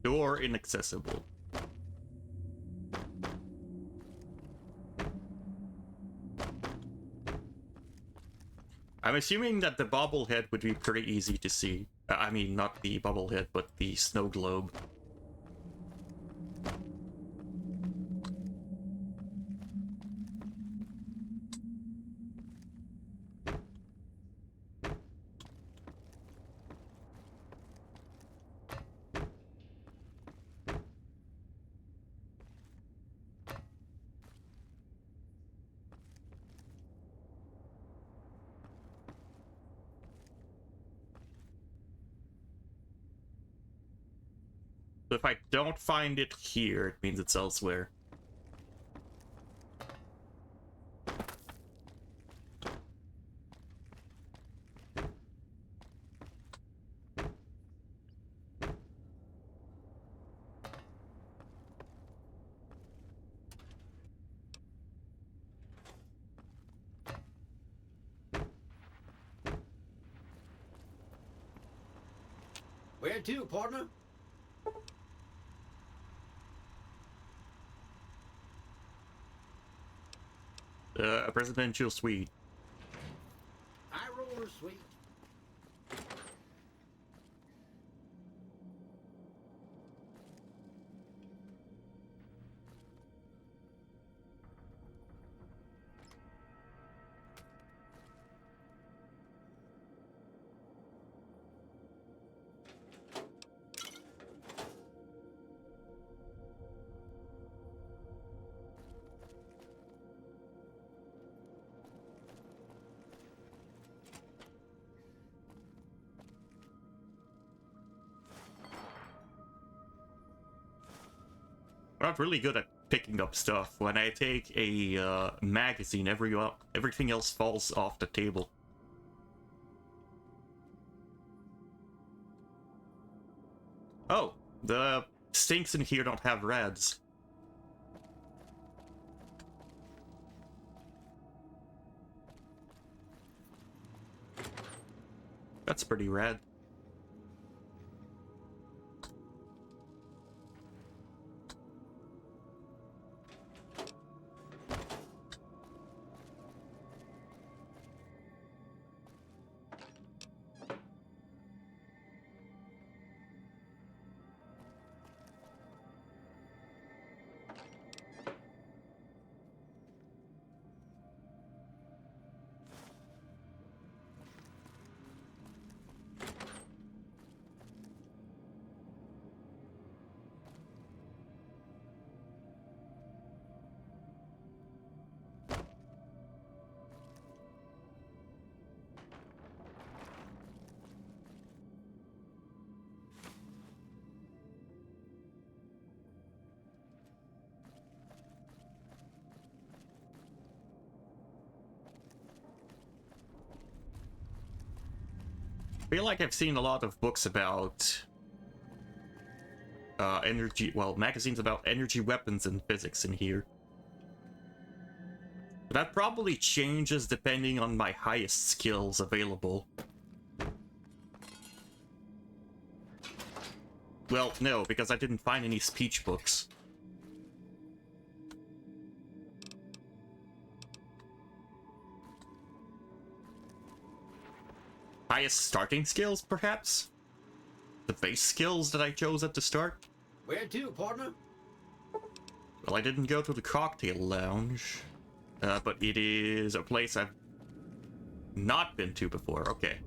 Door inaccessible. I'm assuming that the bobblehead would be pretty easy to see. I mean, not the bobblehead, but the snow globe. So if I don't find it here, it means it's elsewhere. Where to, partner? A presidential suite. High Roller Suite. I'm not really good at picking up stuff. When I take a magazine, everything else falls off the table. Oh, the sinks in here don't have reds. That's pretty rad. I feel like I've seen a lot of books about magazines about energy weapons and physics in here. That probably changes depending on my highest skills available. Well, no, because I didn't find any speech books. Highest starting skills, perhaps? The base skills that I chose at the start? Where to, partner? Well, I didn't go to the cocktail lounge, but it is a place I've not been to before. Okay.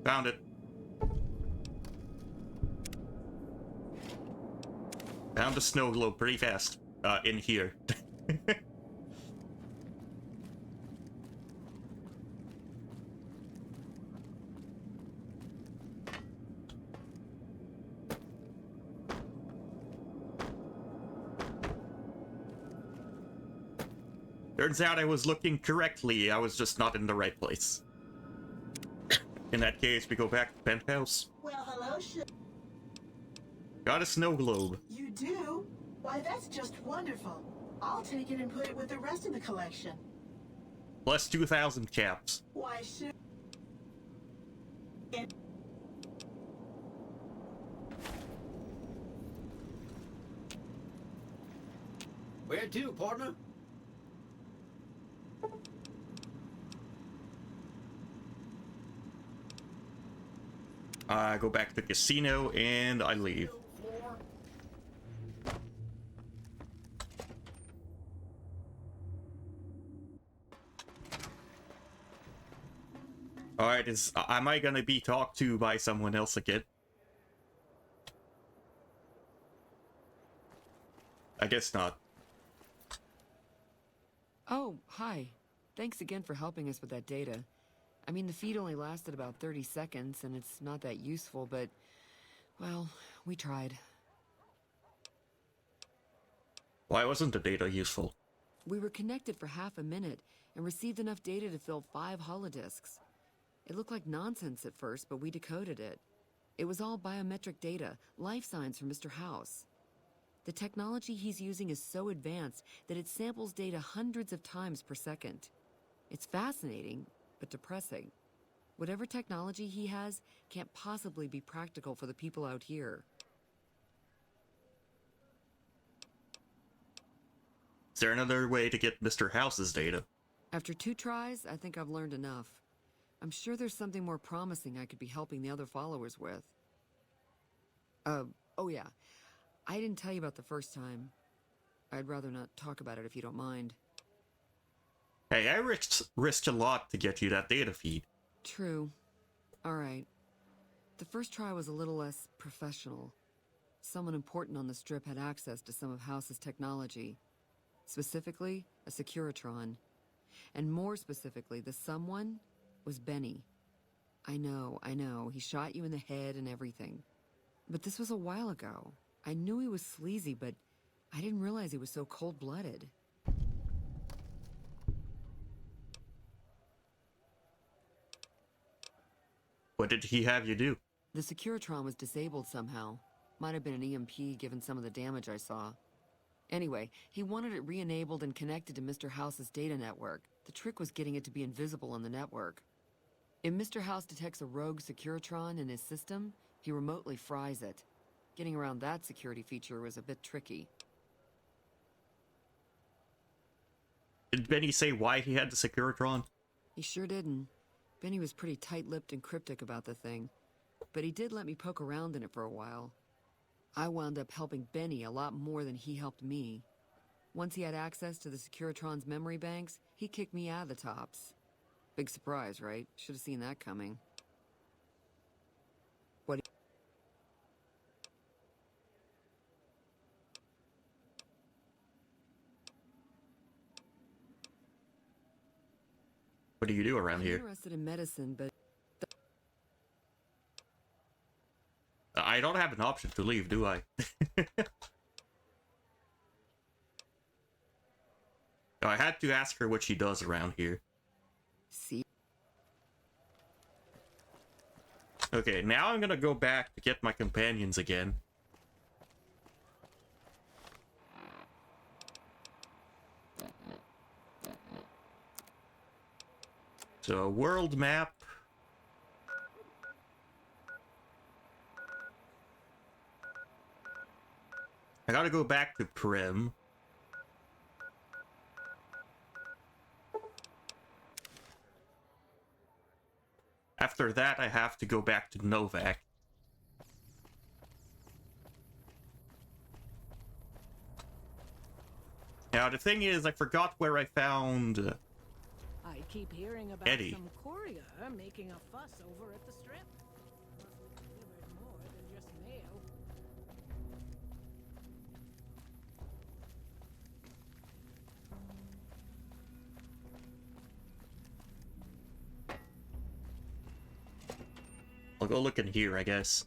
Found it. Found the snow globe pretty fast. In here. Turns out I was looking correctly, I was just not in the right place. In that case, we go back to penthouse. Well, hello, Got a snow globe. You do? Why, that's just wonderful. I'll take it and put it with the rest of the collection. Plus 2,000 caps. Why should... Where to, partner? I go back to the casino and I leave. Alright, am I gonna be talked to by someone else again? I guess not. Oh, hi. Thanks again for helping us with that data. I mean, the feed only lasted about 30 seconds, and it's not that useful, but... well, we tried. Why wasn't the data useful? We were connected for half a minute, and received enough data to fill 5 holodisks. It looked like nonsense at first, but we decoded it. It was all biometric data, life signs from Mr. House. The technology he's using is so advanced that it samples data hundreds of times per second. It's fascinating, but depressing. Whatever technology he has can't possibly be practical for the people out here. Is there another way to get Mr. House's data? After 2 tries, I think I've learned enough. I'm sure there's something more promising I could be helping the other followers with. Oh yeah. I didn't tell you about the first time. I'd rather not talk about it if you don't mind. Hey, I risked a lot to get you that data feed. True. Alright. The first try was a little less professional. Someone important on the strip had access to some of House's technology. Specifically, a Securitron. And more specifically, the someone was Benny. I know, he shot you in the head and everything. But this was a while ago. I knew he was sleazy, but I didn't realize he was so cold-blooded. What did he have you do? The Securitron was disabled somehow. Might have been an EMP given some of the damage I saw. Anyway, he wanted it re-enabled and connected to Mr. House's data network. The trick was getting it to be invisible on the network. If Mr. House detects a rogue Securitron in his system, he remotely fries it. Getting around that security feature was a bit tricky. Did Benny say why he had the Securitron? He sure didn't. Benny was pretty tight-lipped and cryptic about the thing, but he did let me poke around in it for a while. I wound up helping Benny a lot more than he helped me. Once he had access to the Securitron's memory banks, he kicked me out of the tops. Big surprise, right? Should have seen that coming. What do you do around I'm here? interested in medicine, but I don't have an option to leave, do I? No, I had to ask her what she does around here. see. Okay, now I'm gonna go back to get my companions again. So, world map. I gotta go back to Prim. After that, I have to go back to Novak. Now, the thing is, I forgot where I found I keep hearing about Eddie. some courier making a fuss over at the strip. Must have delivered more than just mail. I'll go look in here, I guess.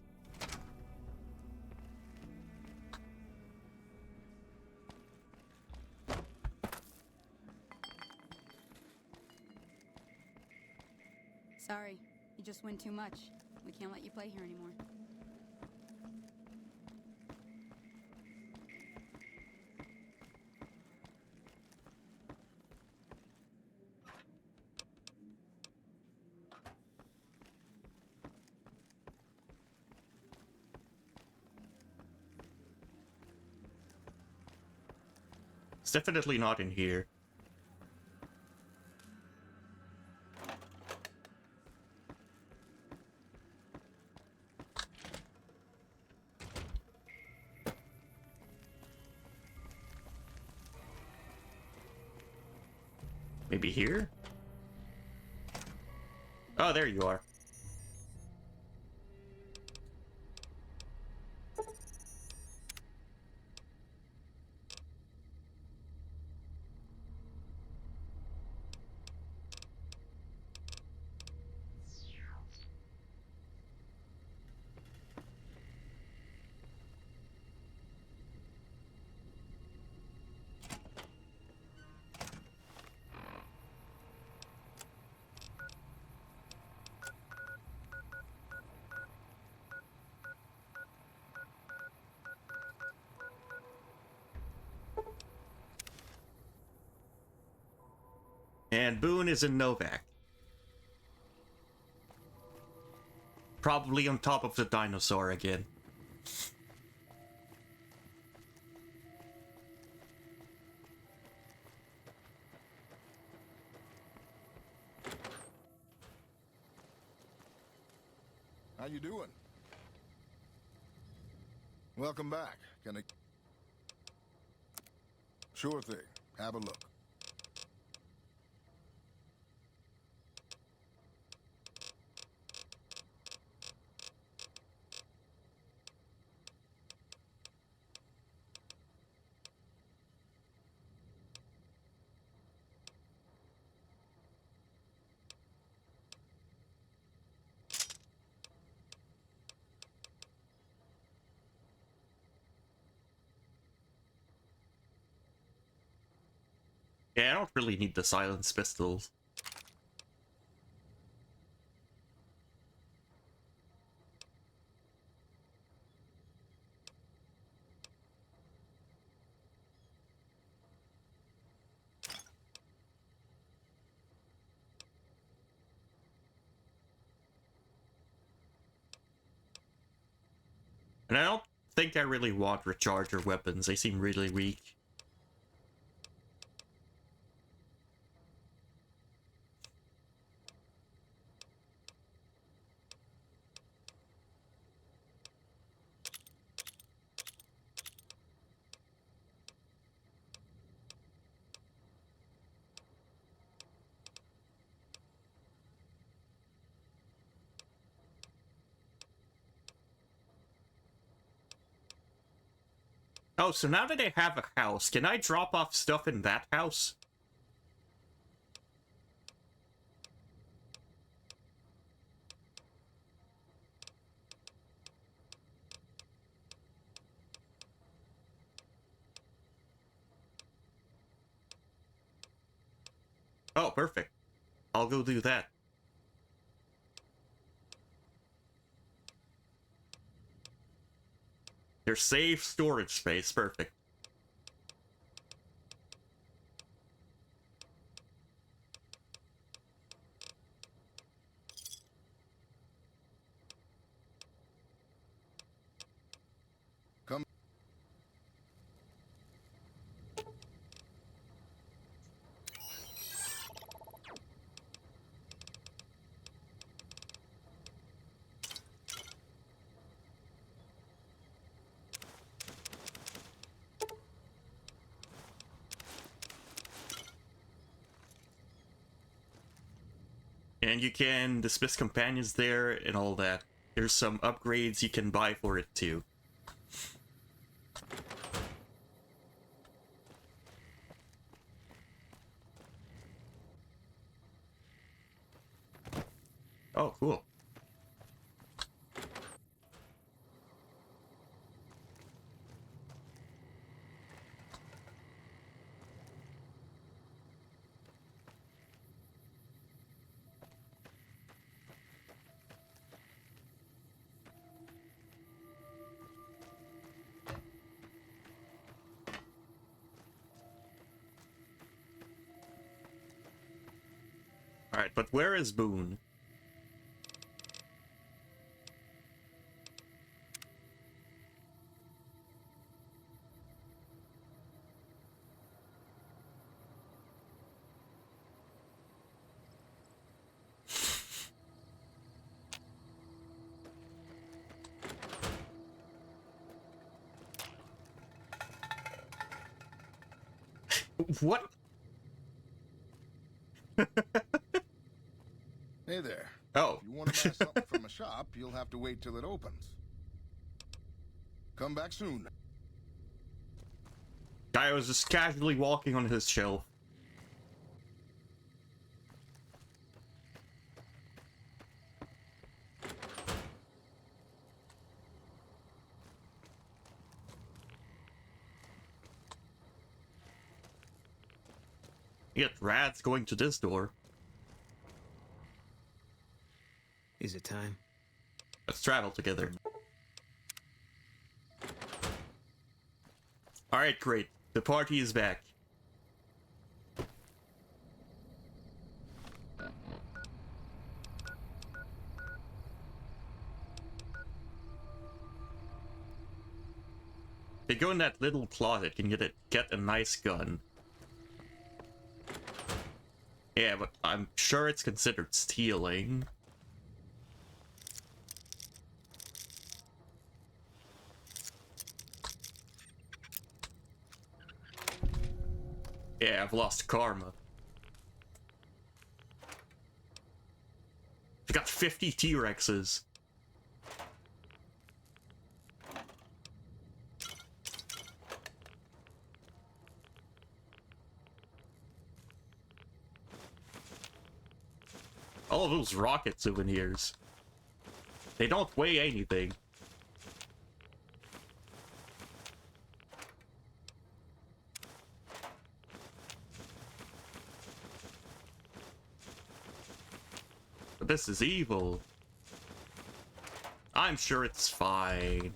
Sorry, you just win too much. We can't let you play here anymore. It's definitely not in here. Maybe here? Oh, there you are. And Boone is in Novak. Probably on top of the dinosaur again. How you doing? Welcome back. Can I... Sure thing. Have a look. Yeah, I don't really need the silence pistols. And I don't think I really want recharger weapons. They seem really weak. Oh, so now that I have a house, can I drop off stuff in that house? Oh, perfect. I'll go do that. There's safe storage space, perfect. Come. And you can dismiss companions there and all that. There's some upgrades you can buy for it too. Oh, cool. Alright, but where is Boone? What? Hey there. Oh. If you want to buy something from a shop, you'll have to wait till it opens. Come back soon. Guy was just casually walking on his shelf. You get rats going to this door. Is it time? Let's travel together. Alright, great. The party is back. They go in that little closet and get a nice gun. Yeah, but I'm sure it's considered stealing. Yeah, I've lost karma. I got 50 T-Rexes. All of those rocket souvenirs. They don't weigh anything. But this is evil. I'm sure it's fine.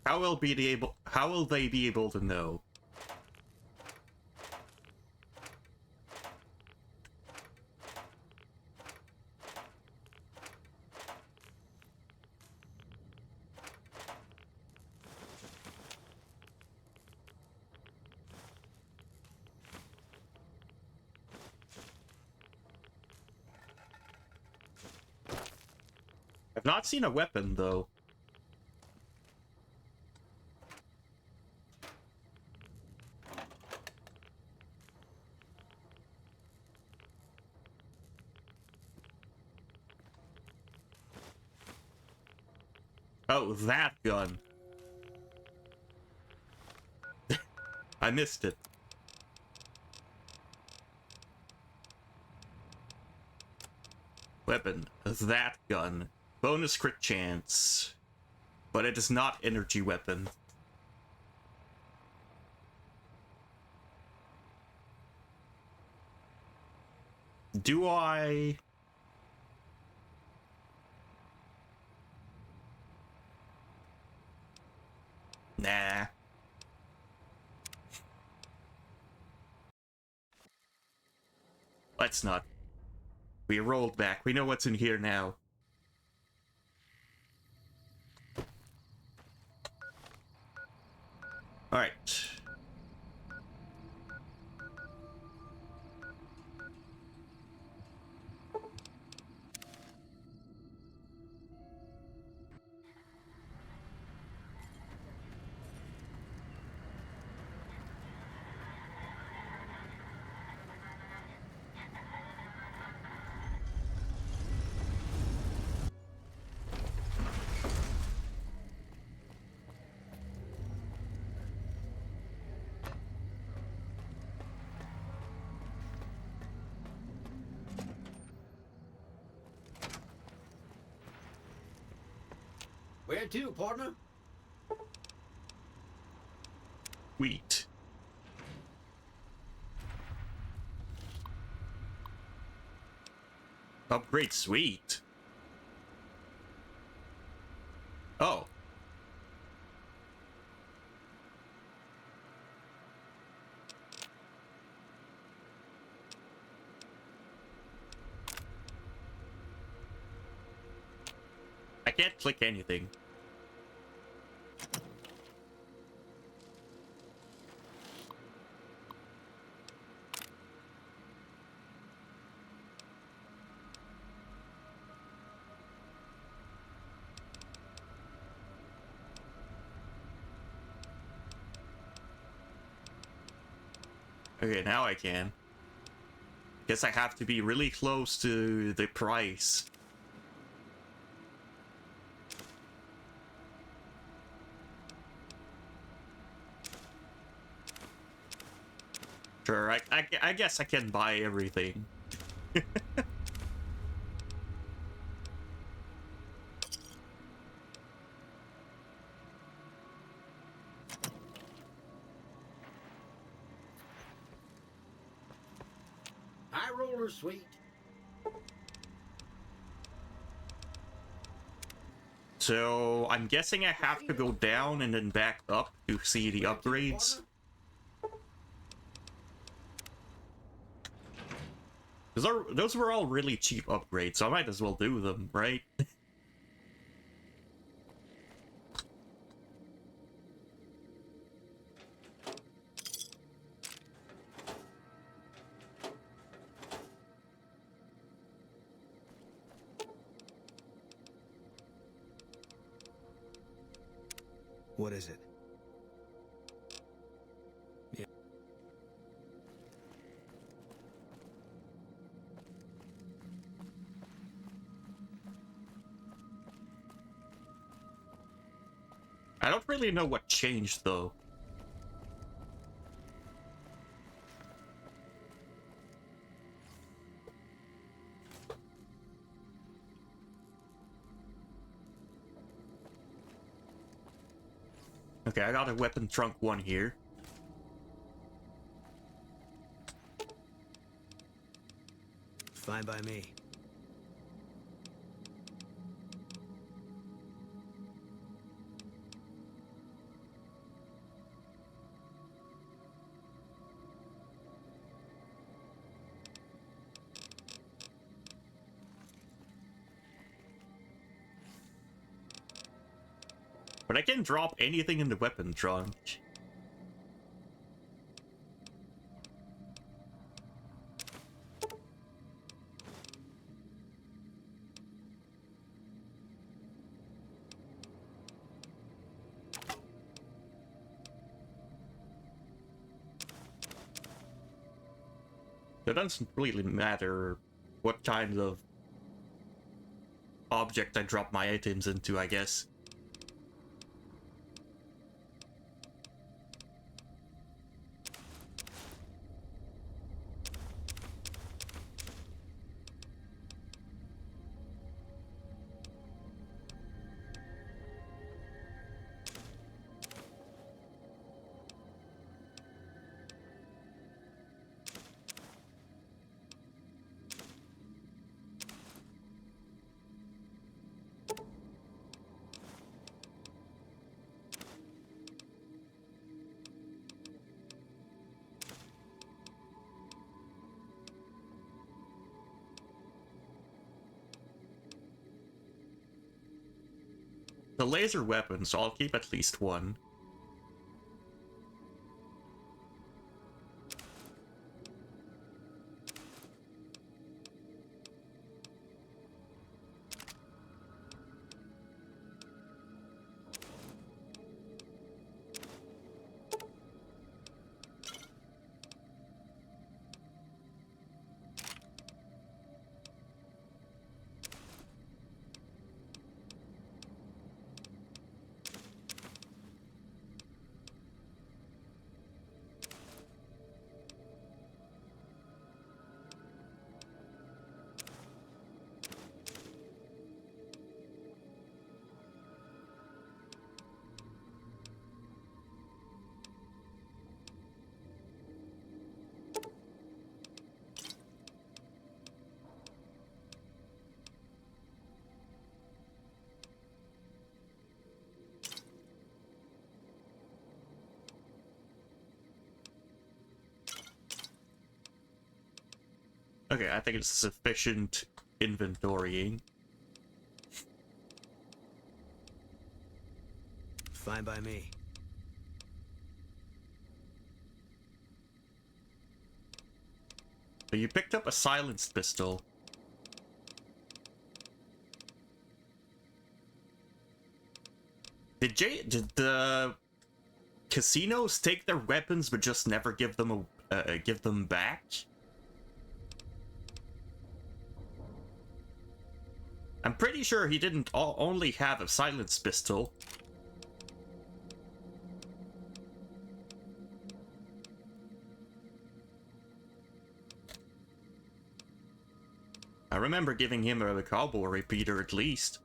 How will they be able to know? I've not seen a weapon, though. Oh, that gun. I missed it. Weapon. That gun. Bonus crit chance. But it is not energy weapon. Do I... Nah. Let's not. We rolled back. We know what's in here now. Alright. Where to, partner? Wheat. Upgrade sweet. Oh. I can't click anything. Okay, now I can. Guess I have to be really close to the price. Sure, I guess I can buy everything. High roller sweet. So, I'm guessing I have to go down and then back up to see the upgrades. Those were all really cheap upgrades, so I might as well do them, right? What is it? Yeah. I don't really know what changed, though. Okay, I got a weapon trunk 1 here. Fine by me. But I can drop anything in the weapon trunk. It doesn't really matter what kind of object I drop my items into, I guess. The laser weapon, so I'll keep at least one. Okay, I think it's sufficient inventorying. Fine by me. So you picked up a silenced pistol. Did the casinos take their weapons but just never give them back? I'm pretty sure he didn't only have a silenced pistol. I remember giving him a cowboy repeater at least.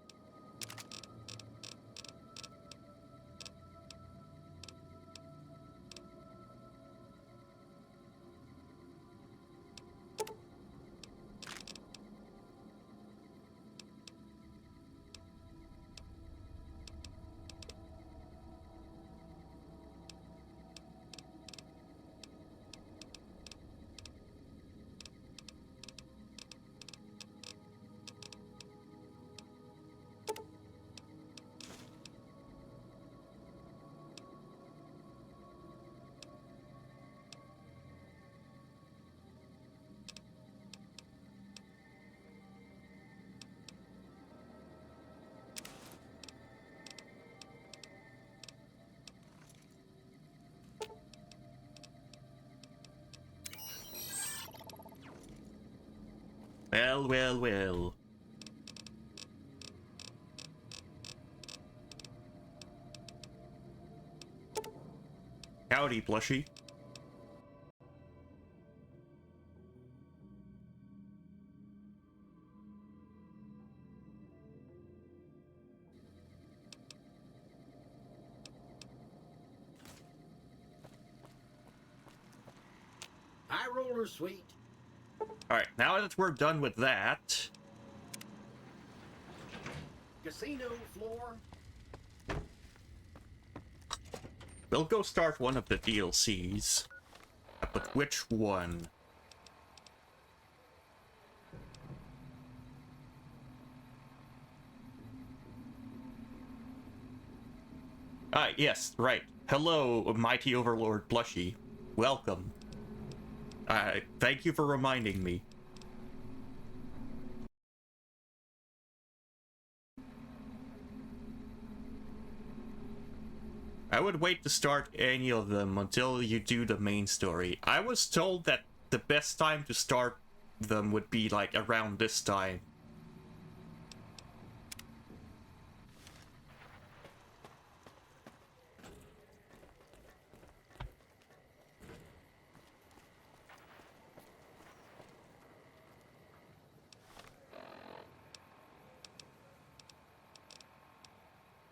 Well, well, well. Howdy, plushie. High roller suite. Alright, now that we're done with that... Casino floor. We'll go start one of the DLCs. But which one? Yes, right. Hello, mighty overlord Blushy. Welcome. Thank you for reminding me. I would wait to start any of them until you do the main story. I was told that the best time to start them would be like around this time.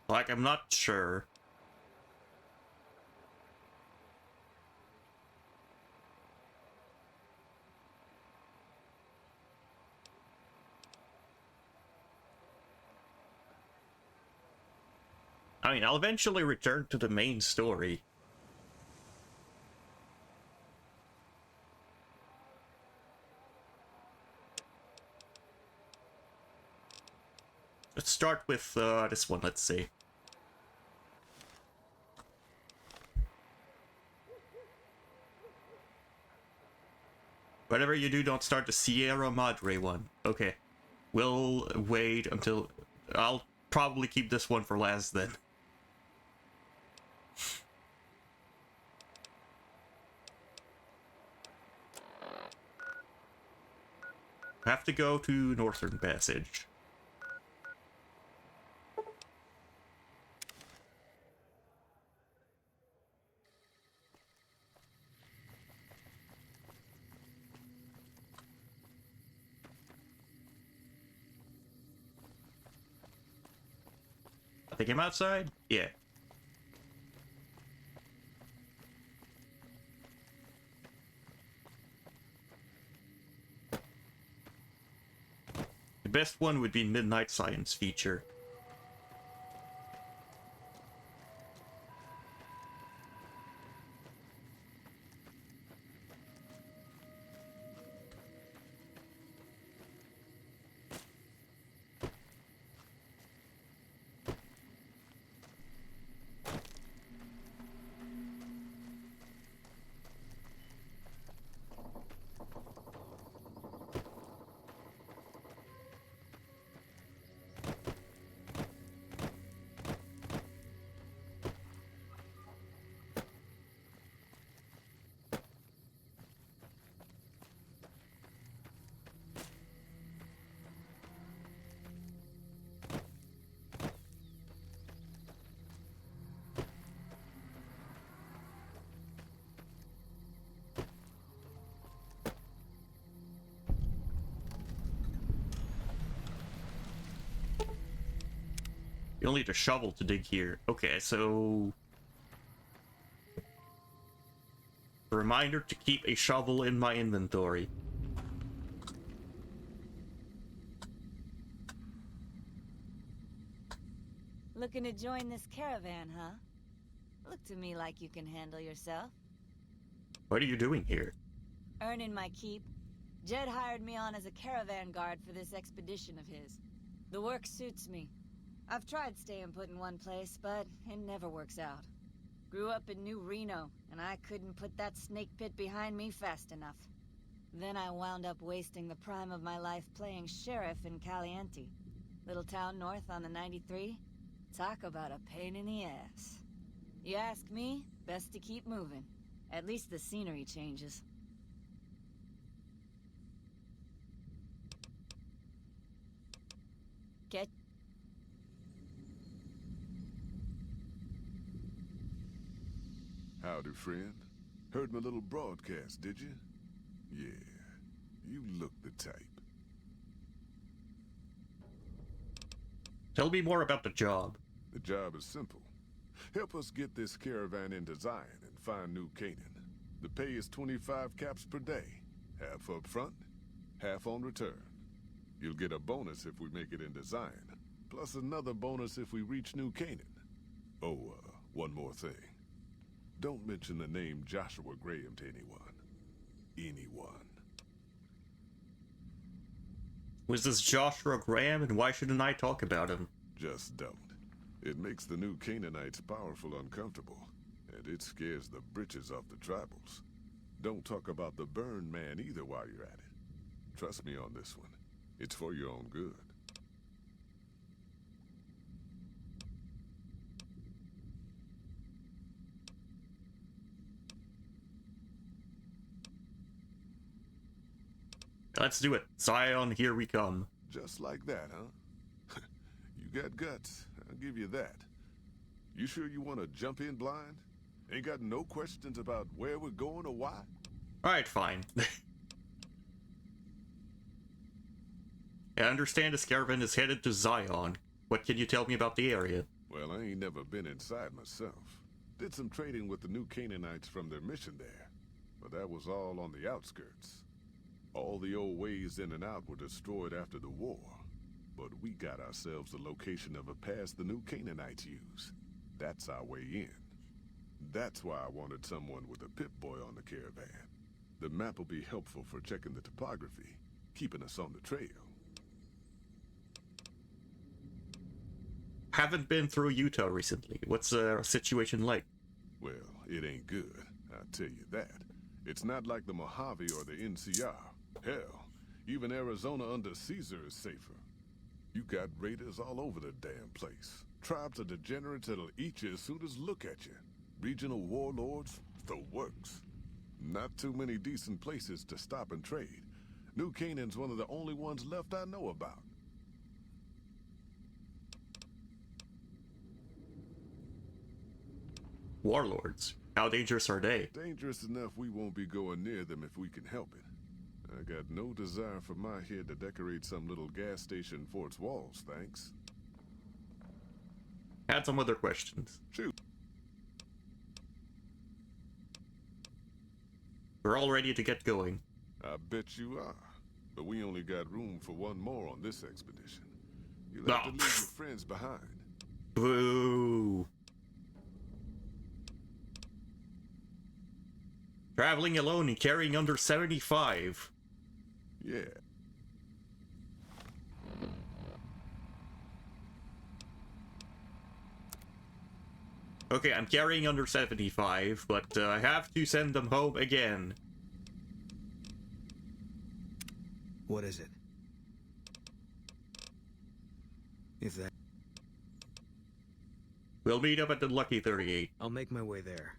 Like, I'm not sure. I mean, I'll eventually return to the main story. Let's start with this one, let's see. Whatever you do, don't start the Sierra Madre one. Okay. We'll wait until... I'll probably keep this one for last then. Have to go to Northern Passage. I think I'm outside? Yeah. The best one would be Midnight Science feature. You'll need a shovel to dig here. Okay, so... a reminder to keep a shovel in my inventory. Looking to join this caravan, huh? Look to me like you can handle yourself. What are you doing here? Earning my keep. Jed hired me on as a caravan guard for this expedition of his. The work suits me. I've tried staying put in one place, but it never works out. Grew up in New Reno, and I couldn't put that snake pit behind me fast enough. Then I wound up wasting the prime of my life playing sheriff in Caliente. Little town north on the 93. Talk about a pain in the ass. You ask me, best to keep moving. At least the scenery changes. Get... Howdy, friend. Heard my little broadcast, did you? Yeah, you look the type. Tell me more about the job. The job is simple. Help us get this caravan into Zion and find New Canaan. The pay is 25 caps per day. Half up front, half on return. You'll get a bonus if we make it into Zion, plus another bonus if we reach New Canaan. Oh, one more thing. Don't mention the name Joshua Graham to anyone. Anyone. Was this Joshua Graham, and why shouldn't I talk about him? Just don't. It makes the new Canaanites powerful uncomfortable, and it scares the britches off the tribals. Don't talk about the burn man either while you're at it. Trust me on this one. It's for your own good. Let's do it. Zion, here we come. Just like that, huh? You got guts. I'll give you that. You sure you want to jump in blind? Ain't got no questions about where we're going or why? Alright, fine. I understand this caravan is headed to Zion. What can you tell me about the area? Well, I ain't never been inside myself. Did some trading with the new Canaanites from their mission there. But that was all on the outskirts. All the old ways in and out were destroyed after the war. But we got ourselves the location of a pass the new Canaanites use. That's our way in. That's why I wanted someone with a Pip-Boy on the caravan. The map will be helpful for checking the topography, keeping us on the trail. Haven't been through Utah recently. What's the situation like? Well, it ain't good, I'll tell you that. It's not like the Mojave or the NCR. Hell, even Arizona under Caesar is safer. You got raiders all over the damn place. Tribes of degenerates that'll eat you as soon as look at you. Regional warlords, the works. Not too many decent places to stop and trade. New Canaan's one of the only ones left I know about. Warlords? How dangerous are they? Dangerous enough we won't be going near them if we can help it. I got no desire for my head to decorate some little gas station fort's walls, thanks. Had some other questions. Shoot. We're all ready to get going. I bet you are. But we only got room for one more on this expedition. You'll have to leave your friends behind. Boo! Traveling alone and carrying under 75. Yeah. Okay, I'm carrying under 75, but I have to send them home again. What is it? If that... We'll meet up at the Lucky 38. I'll make my way there.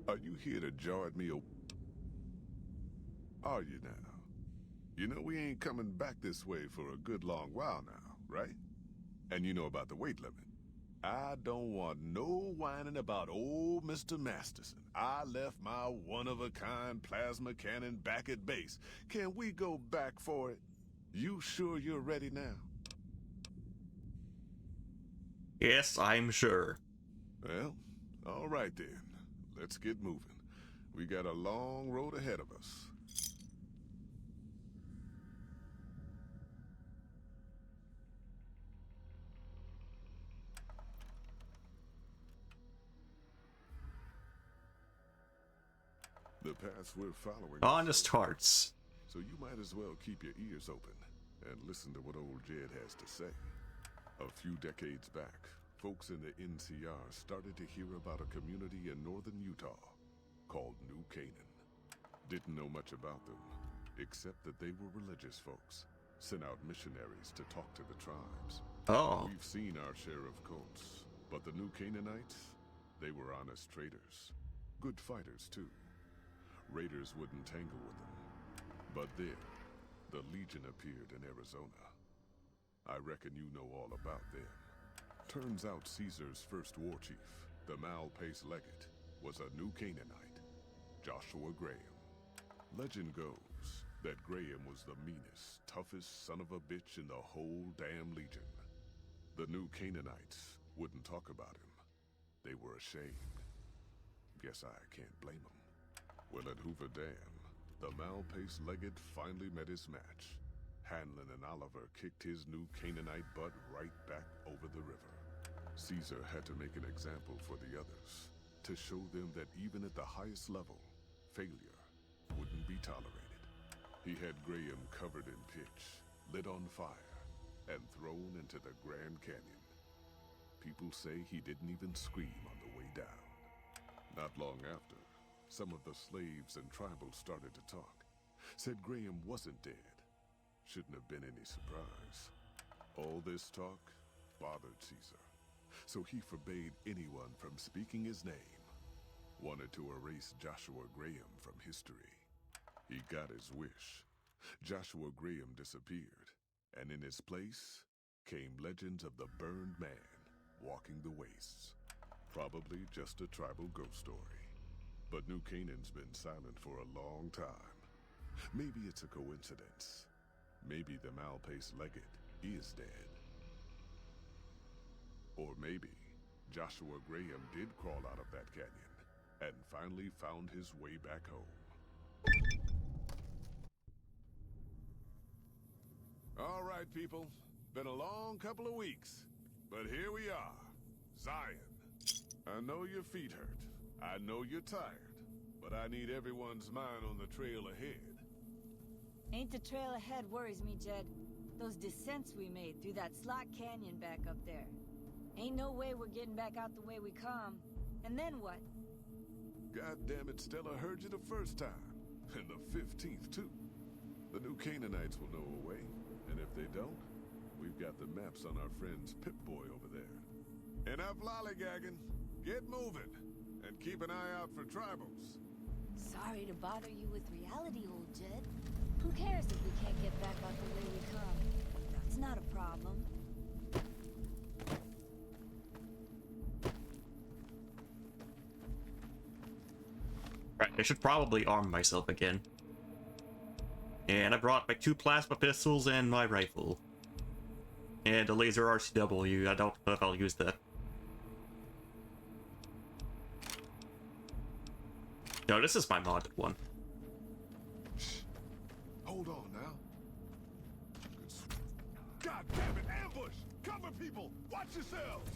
Are you here to jar at me or... Are you now? You know we ain't coming back this way for a good long while now, right? And you know about the weight limit. I don't want no whining about old Mr. Masterson. I left my one-of-a-kind plasma cannon back at base. Can we go back for it? You sure you're ready now? Yes, I'm sure. Well, all right then. Let's get moving. We got a long road ahead of us. The paths we're following... Honest hearts. So you might as well keep your ears open and listen to what old Jed has to say. A few decades back, folks in the NCR started to hear about a community in northern Utah called New Canaan. Didn't know much about them, except that they were religious folks, sent out missionaries to talk to the tribes. Oh. We've seen our share of cults, but the New Canaanites, they were honest traders. Good fighters, too. Raiders wouldn't tangle with them. But then, the Legion appeared in Arizona. I reckon you know all about them. Turns out Caesar's first war chief, the Malpace Legate, was a New Canaanite, Joshua Graham. Legend goes that Graham was the meanest, toughest son of a bitch in the whole damn Legion. The New Canaanites wouldn't talk about him. They were ashamed. Guess I can't blame them. Well, at Hoover Dam, the Malpace Legate finally met his match. Hanlon and Oliver kicked his new Canaanite butt right back over the river. Caesar had to make an example for the others, to show them that even at the highest level, failure wouldn't be tolerated. He had Graham covered in pitch, lit on fire, and thrown into the Grand Canyon. People say he didn't even scream on the way down. Not long after, some of the slaves and tribals started to talk. Said Graham wasn't dead. Shouldn't have been any surprise. All this talk bothered Caesar, so he forbade anyone from speaking his name. Wanted to erase Joshua Graham from history. He got his wish. Joshua Graham disappeared, and in his place came legends of the burned man walking the wastes. Probably just a tribal ghost story. But New Canaan's been silent for a long time. Maybe it's a coincidence. Maybe the Malpace legate is dead. Or maybe Joshua Graham did crawl out of that canyon and finally found his way back home. All right, people. Been a long couple of weeks, but here we are. Zion. I know your feet hurt. I know you're tired, but I need everyone's mind on the trail ahead. Ain't the trail ahead worries me, Jed. Those descents we made through that slot canyon back up there. Ain't no way we're getting back out the way we come. And then what? God damn it, Stella heard you the first time. And the 15th, too. The new Canaanites will know a way. And if they don't, we've got the maps on our friend's Pip-Boy over there. Enough lollygagging. Get moving. And keep an eye out for tribals. Sorry to bother you with reality, old Jed. Who cares if we can't get back out the way we come? That's not a problem. Right, I should probably arm myself again. And I brought my 2 plasma pistols and my rifle. And a laser RCW. I don't know if I'll use that. No, this is my modded one. Hold on now. God damn it, ambush! Cover people! Watch yourselves!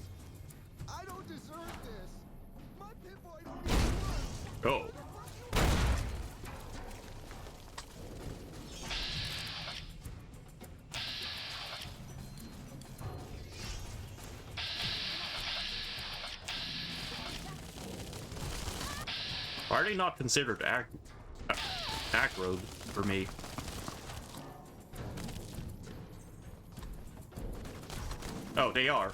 I don't deserve this. My Pip-Boy don't even work. Oh. Are they not considered aggro for me? Oh, they are.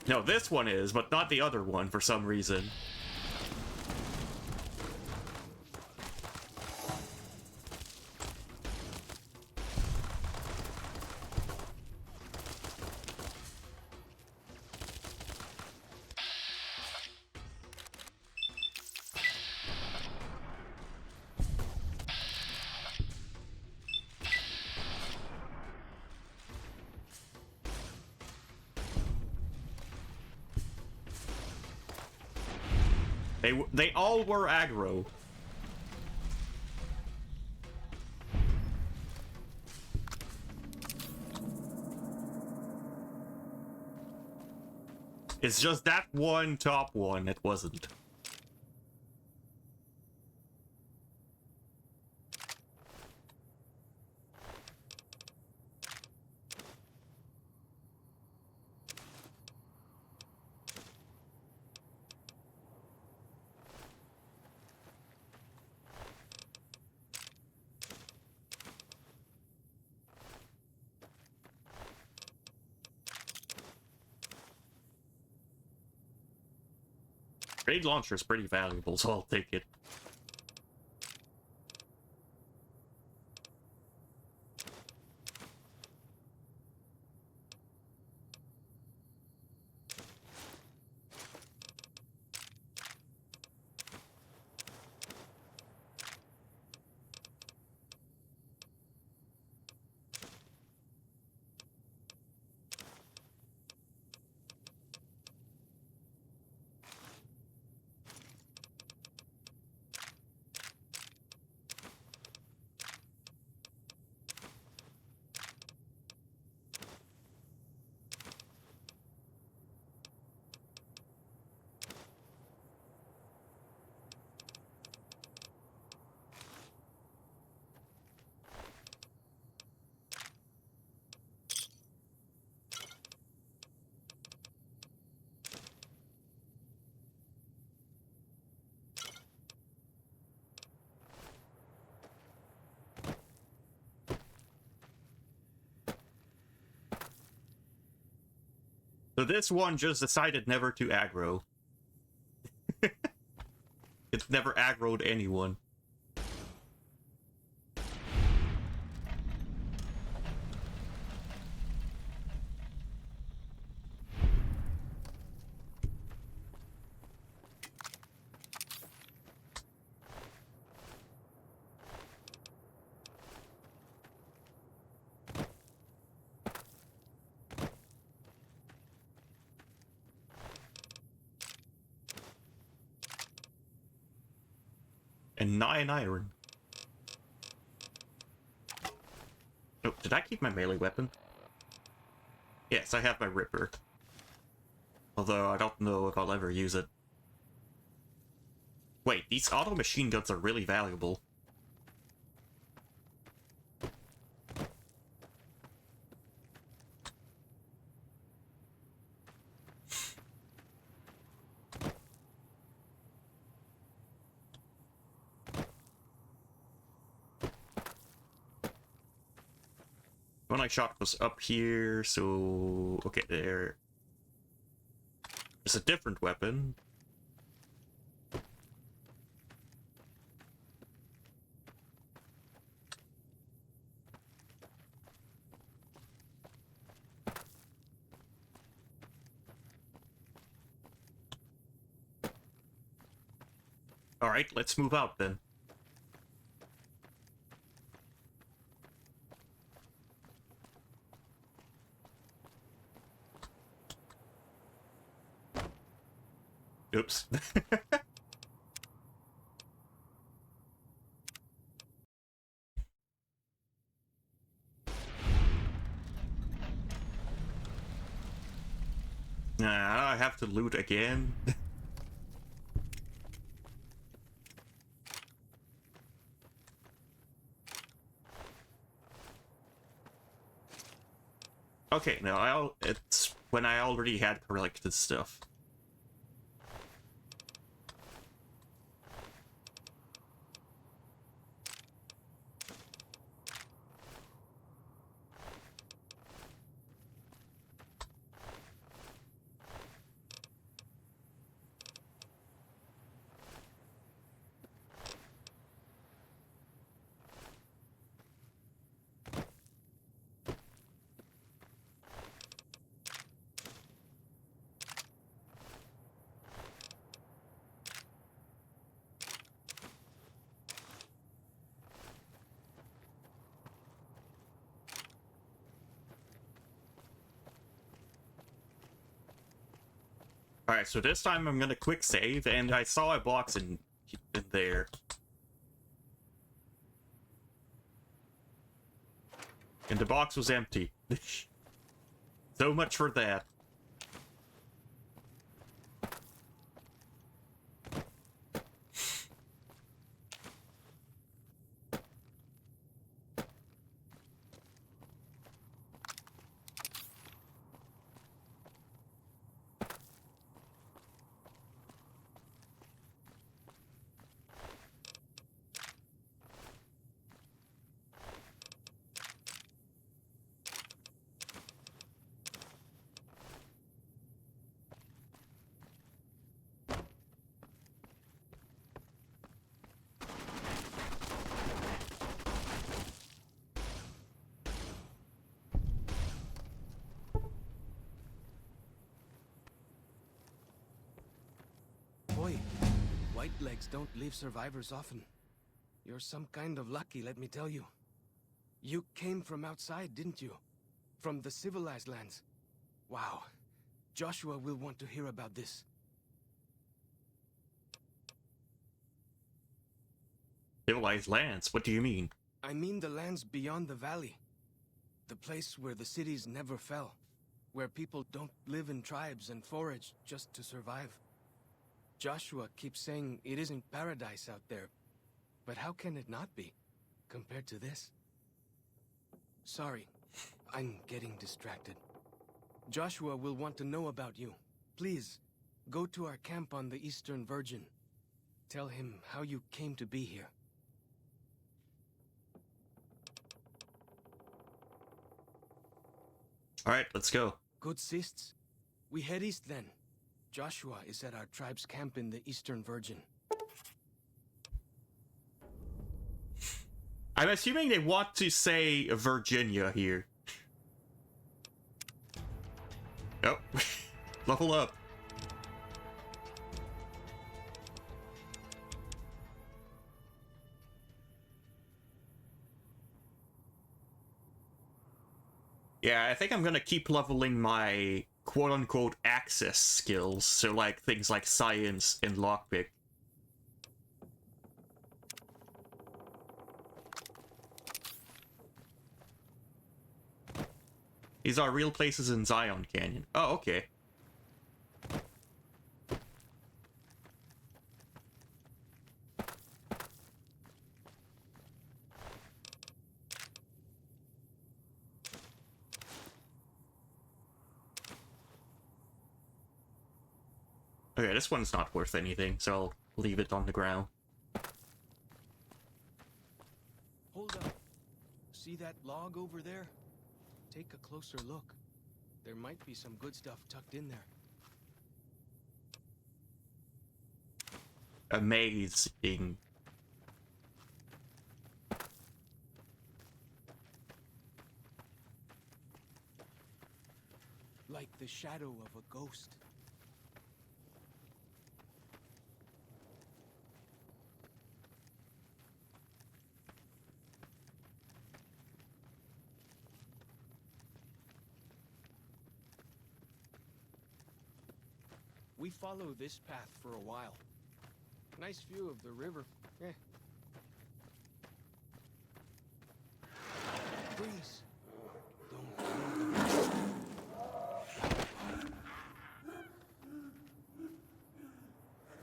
No, this one is, but not the other one for some reason. They all were aggro. It's just that one top one it wasn't. Grenade launcher is pretty valuable, so I'll take it. So this one just decided never to aggro. It's never aggroed anyone. And 9 iron. Oh, did I keep my melee weapon? Yes, I have my Ripper. Although I don't know if I'll ever use it. Wait, these auto machine guns are really valuable. One I shot was up here, so... Okay, there's a different weapon. Alright, let's move out then. Oops. Nah, I have to loot again. Okay, no, it's when I already had collected stuff. Alright, so this time I'm gonna quick save, and I saw a box in there. And the box was empty. So much for that. Boy, white legs don't leave survivors often. You're some kind of lucky, let me tell you. You came from outside, didn't you? From the civilized lands. Wow. Joshua will want to hear about this. Civilized lands? What do you mean? I mean the lands beyond the valley. The place where the cities never fell. Where people don't live in tribes and forage just to survive. Joshua keeps saying it isn't paradise out there. But how can it not be, compared to this? Sorry, I'm getting distracted. Joshua will want to know about you. Please, go to our camp on the Eastern Virgin. Tell him how you came to be here. Alright, let's go. Good sists. We head east then. Joshua is at our tribe's camp in the Eastern Virgin. I'm assuming they want to say Virginia here. Oh, level up. Yeah, I think I'm gonna keep leveling my quote-unquote access skills, so like things like science and lockpick. These are real places in Zion Canyon. Oh, okay. Okay, this one's not worth anything, so I'll leave it on the ground. Hold up. See that log over there? Take a closer look. There might be some good stuff tucked in there. Amazing. Like the shadow of a ghost. We follow this path for a while. Nice view of the river. Eh. Breeze.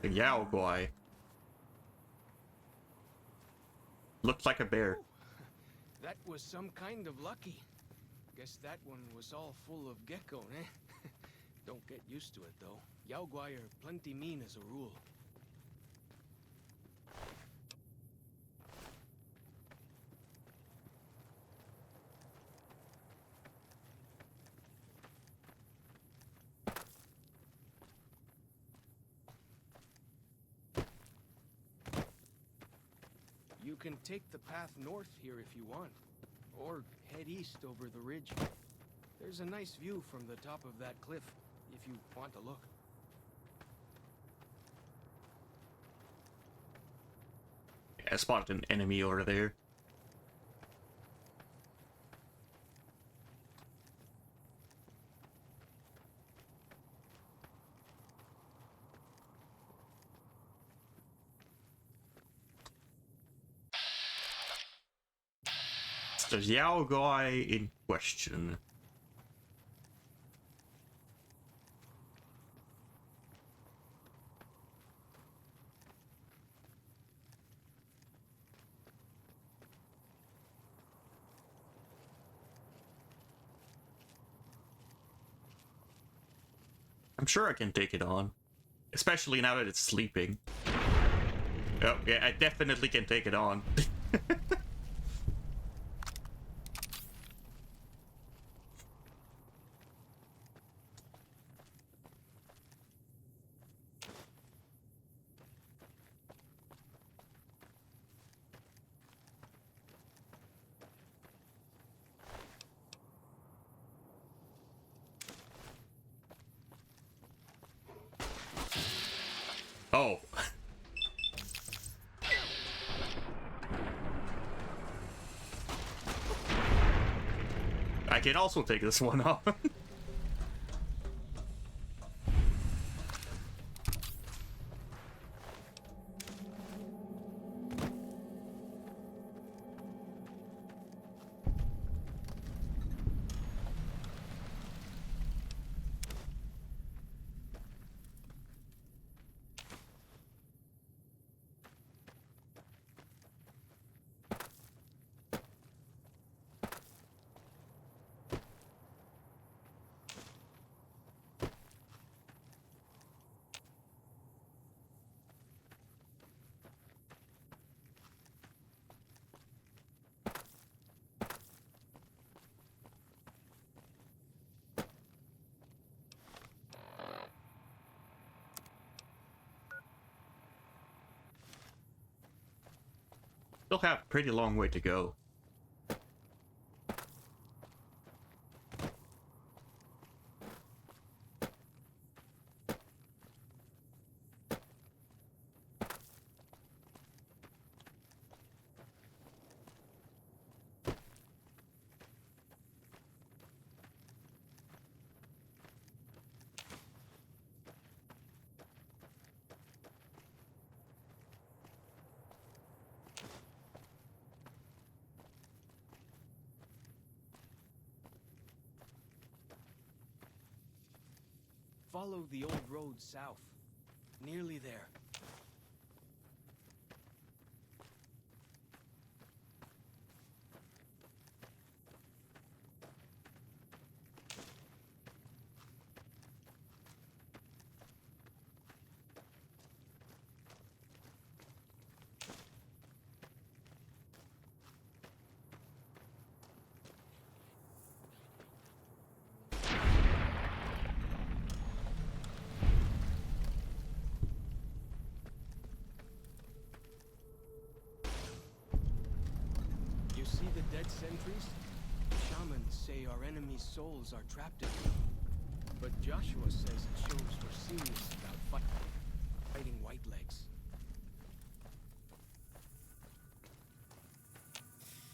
The Yao Guai. Looks like a bear. That was some kind of lucky. Guess that one was all full of gecko, eh? Don't get used to it, though. Yao Guai are plenty mean as a rule. You can take the path north here if you want, or head east over the ridge. There's a nice view from the top of that cliff, if you want to look. I spotted an enemy over there. It's the Yao Guai in question. I'm sure I can take it on. Especially now that it's sleeping. Oh, yeah, I definitely can take it on. Oh. I can also take this one off. Still have a pretty long way to go. Follow the old road south. Nearly there. You see the dead sentries? Shamans say our enemies' souls are trapped in them. But Joshua says it shows we're serious about fighting Whitelegs.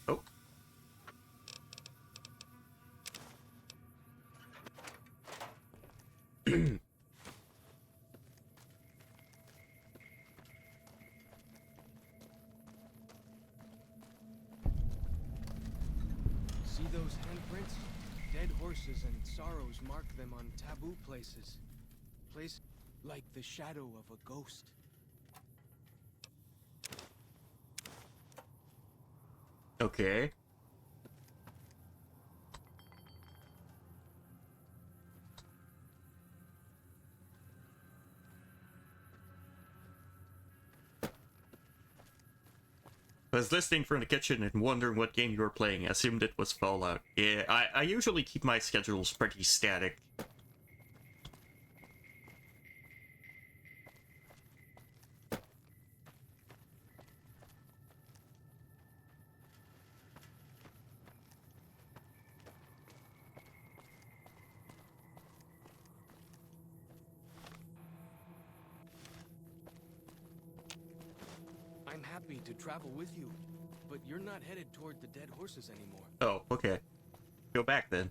Oh. See those handprints? Dead horses and sorrows mark them on taboo places. Place like the shadow of a ghost. Okay. I was listening from the kitchen and wondering what game you were playing. I assumed it was Fallout. Yeah, I usually keep my schedules pretty static. I'm happy to travel with you, but you're not headed toward the dead horses anymore. Oh, okay. Go back then.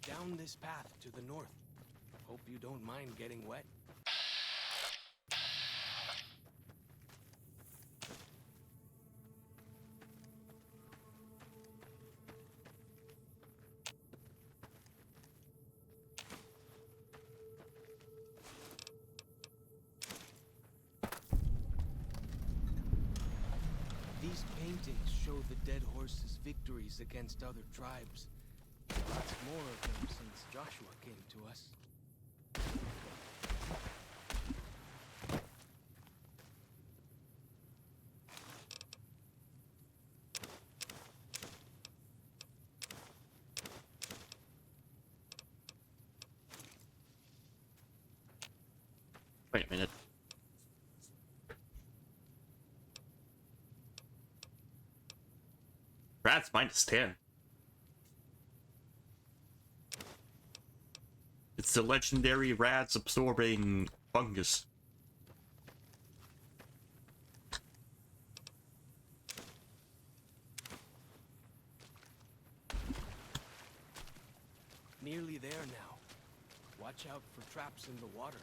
Down this path to the north. Hope you don't mind getting wet. These paintings show the dead horses' victories against other tribes. Lots more of them since Joshua came to us. Wait a minute. Rats -10. It's the legendary rats absorbing fungus. Nearly there now. Watch out for traps in the water.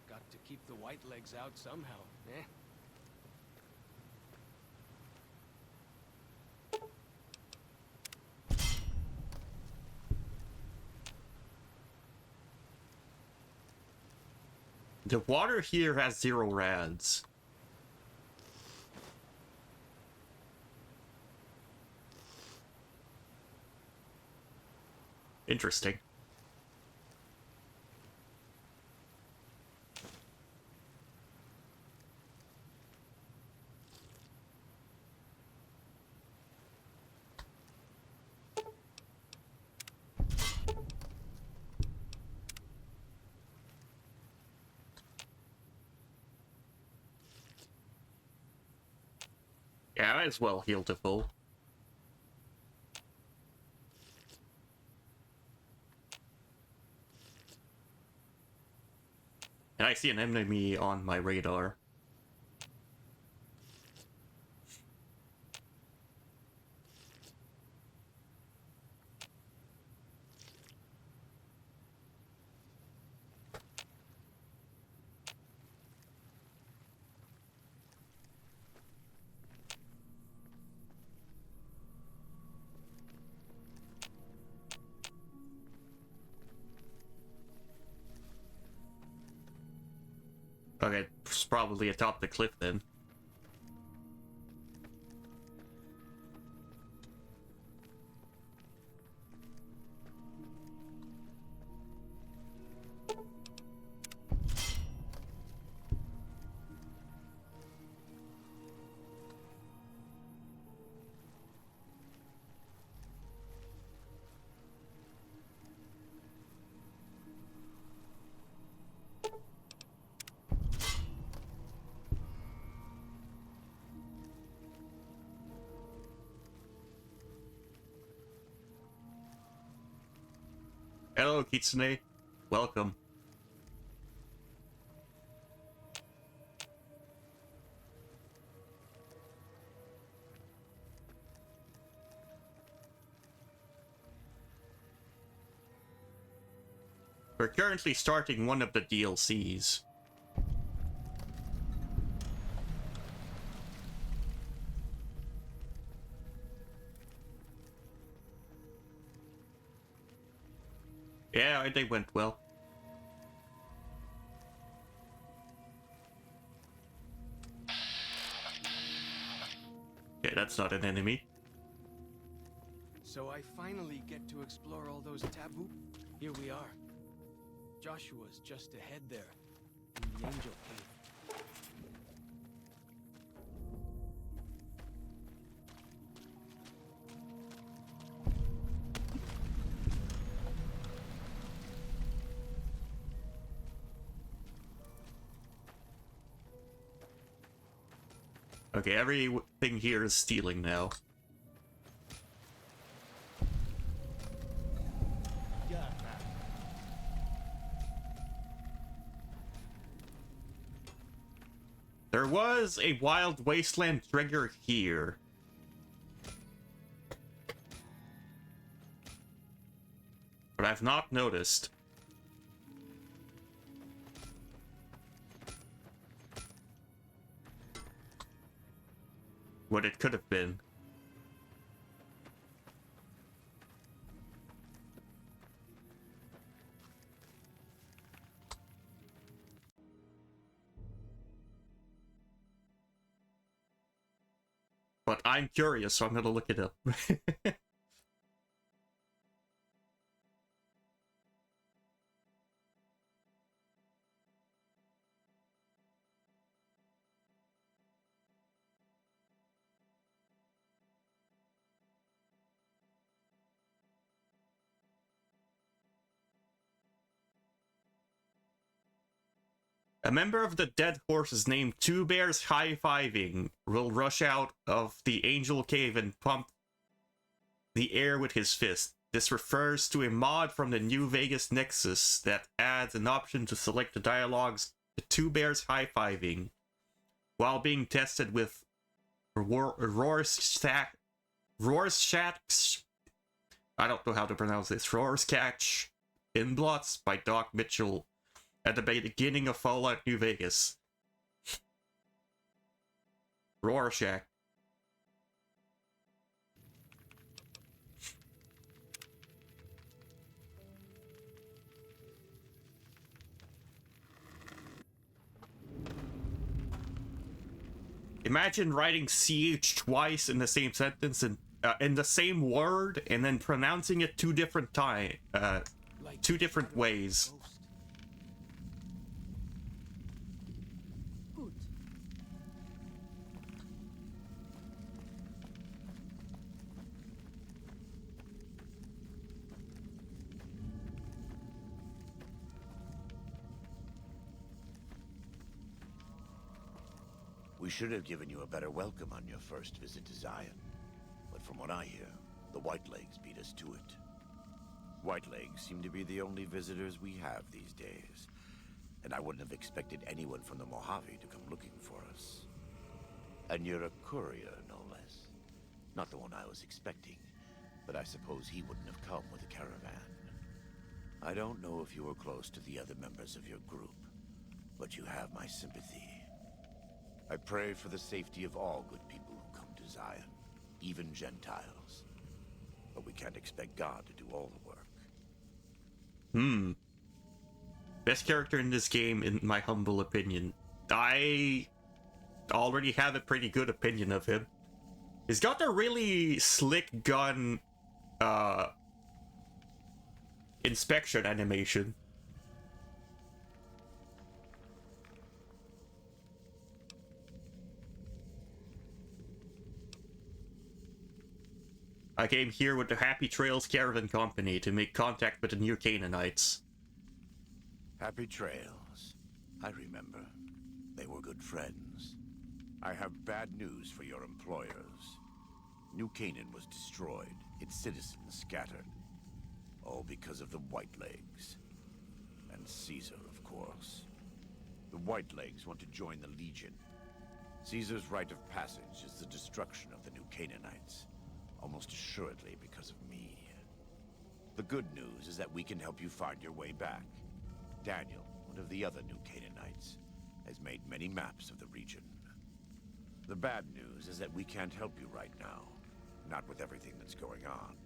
Got to keep the Whitelegs out somehow, eh? The water here has 0 rads. Interesting. Yeah, I might as well heal to full. And I see an enemy on my radar. Okay, it's probably atop the cliff then. Hello, Kitsune. Welcome. We're currently starting one of the DLCs. Yeah, they went well. Okay, that's not an enemy. So I finally get to explore all those taboo. Here we are. Joshua's just ahead there, in the Angel Cave. Okay, everything here is stealing now. There was a Wild Wasteland trigger here. But I've not noticed. What it could have been. But I'm curious, so I'm gonna look it up. A member of the Dead Horses named Two Bears High-Fiving will rush out of the Angel Cave and pump the air with his fist. This refers to a mod from the New Vegas Nexus that adds an option to select the dialogues The Two Bears High-Fiving while being tested with Rorschach. I don't know how to pronounce this. Rorschach Inblots by Doc Mitchell at the beginning of Fallout New Vegas. Rorschach. Imagine writing CH twice in the same sentence and in the same word and then pronouncing it two different ways. We should have given you a better welcome on your first visit to Zion. But from what I hear, the Whitelegs beat us to it. Whitelegs seem to be the only visitors we have these days. And I wouldn't have expected anyone from the Mojave to come looking for us. And you're a courier, no less. Not the one I was expecting, but I suppose he wouldn't have come with a caravan. I don't know if you were close to the other members of your group, but you have my sympathy. I pray for the safety of all good people who come to Zion, even Gentiles. But we can't expect God to do all the work. Best character in this game, in my humble opinion. I already have a pretty good opinion of him. He's got a really slick gun inspection animation. I came here with the Happy Trails Caravan Company to make contact with the New Canaanites. Happy Trails. I remember. They were good friends. I have bad news for your employers. New Canaan was destroyed, its citizens scattered. All because of the Whitelegs. And Caesar, of course. The Whitelegs want to join the Legion. Caesar's rite of passage is the destruction of the New Canaanites. Almost assuredly because of me. The good news is that we can help you find your way back. Daniel, one of the other New Canaanites, has made many maps of the region. The bad news is that we can't help you right now. Not with everything that's going on.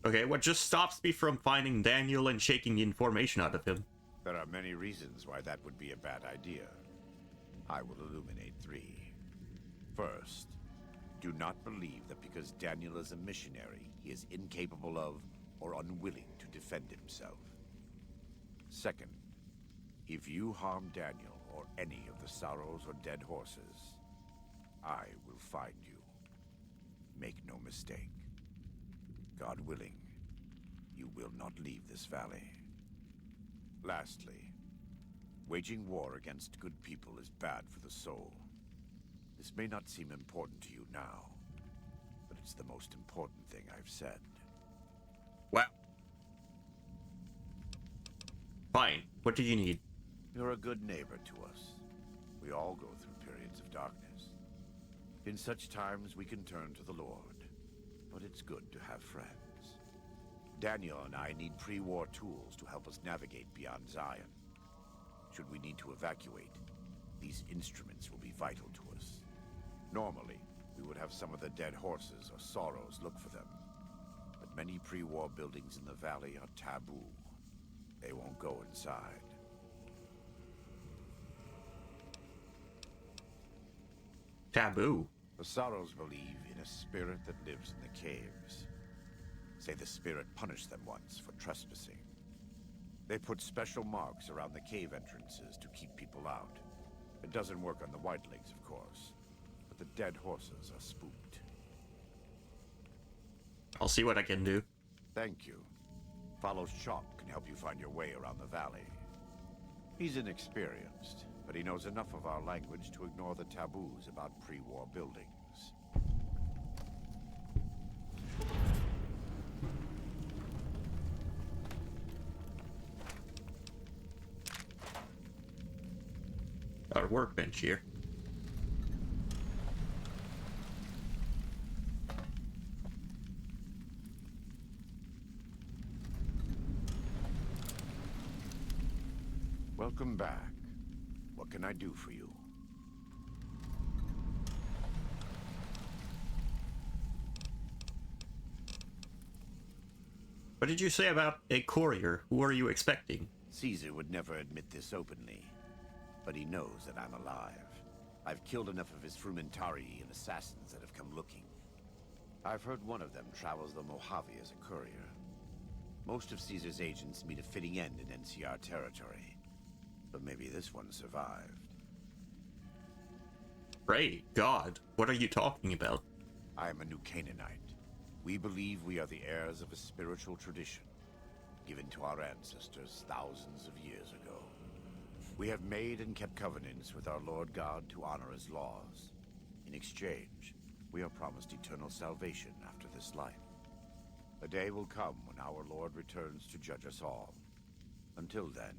Okay, what just stops me from finding Daniel and shaking the information out of him? There are many reasons why that would be a bad idea. I will illuminate 3. First, do not believe that because Daniel is a missionary, he is incapable of or unwilling to defend himself. Second, if you harm Daniel or any of the sorrows or dead horses, I will find you. Make no mistake. God willing, you will not leave this valley. Lastly, waging war against good people is bad for the soul. This may not seem important to you now, but it's the most important thing I've said. Wow. Fine. What do you need? You're a good neighbor to us. We all go through periods of darkness. In such times, we can turn to the Lord. But it's good to have friends. Daniel and I need pre-war tools to help us navigate beyond Zion. Should we need to evacuate, these instruments will be vital to us. Normally, we would have some of the dead horses or sorrows look for them. But many pre-war buildings in the valley are taboo. They won't go inside. Taboo? The Sorrows believe in a spirit that lives in the caves. Say the spirit punished them once for trespassing. They put special marks around the cave entrances to keep people out. It doesn't work on the Whitelegs, of course, but the dead horses are spooked. I'll see what I can do. Thank you. Fallow's Chop can help you find your way around the valley. He's inexperienced, but he knows enough of our language to ignore the taboos about pre-war buildings. Got a workbench here. Welcome back. What can I do for you? What did you say about a courier? Who are you expecting? Caesar would never admit this openly, but he knows that I'm alive. I've killed enough of his frumentari and assassins that have come looking. I've heard one of them travels the Mojave as a courier. Most of Caesar's agents meet a fitting end in NCR territory. But maybe this one survived. Pray God, what are you talking about? I am a New Canaanite. We believe we are the heirs of a spiritual tradition, given to our ancestors thousands of years ago. We have made and kept covenants with our Lord God to honor his laws. In exchange, we are promised eternal salvation after this life. A day will come when our Lord returns to judge us all. Until then,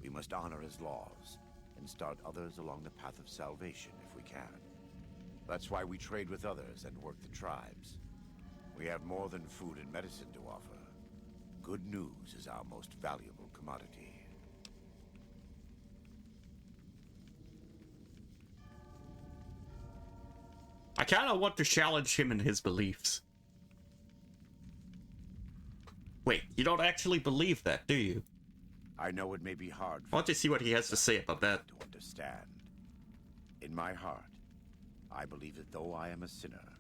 we must honor his laws and start others along the path of salvation if we can. That's why we trade with others and work the tribes. We have more than food and medicine to offer. Good news is our most valuable commodity. I kind of want to challenge him in his beliefs. Wait, you don't actually believe that, do you? I know it may be hard I want to see what he has to say about that. to understand. In my heart, I believe that though I am a sinner,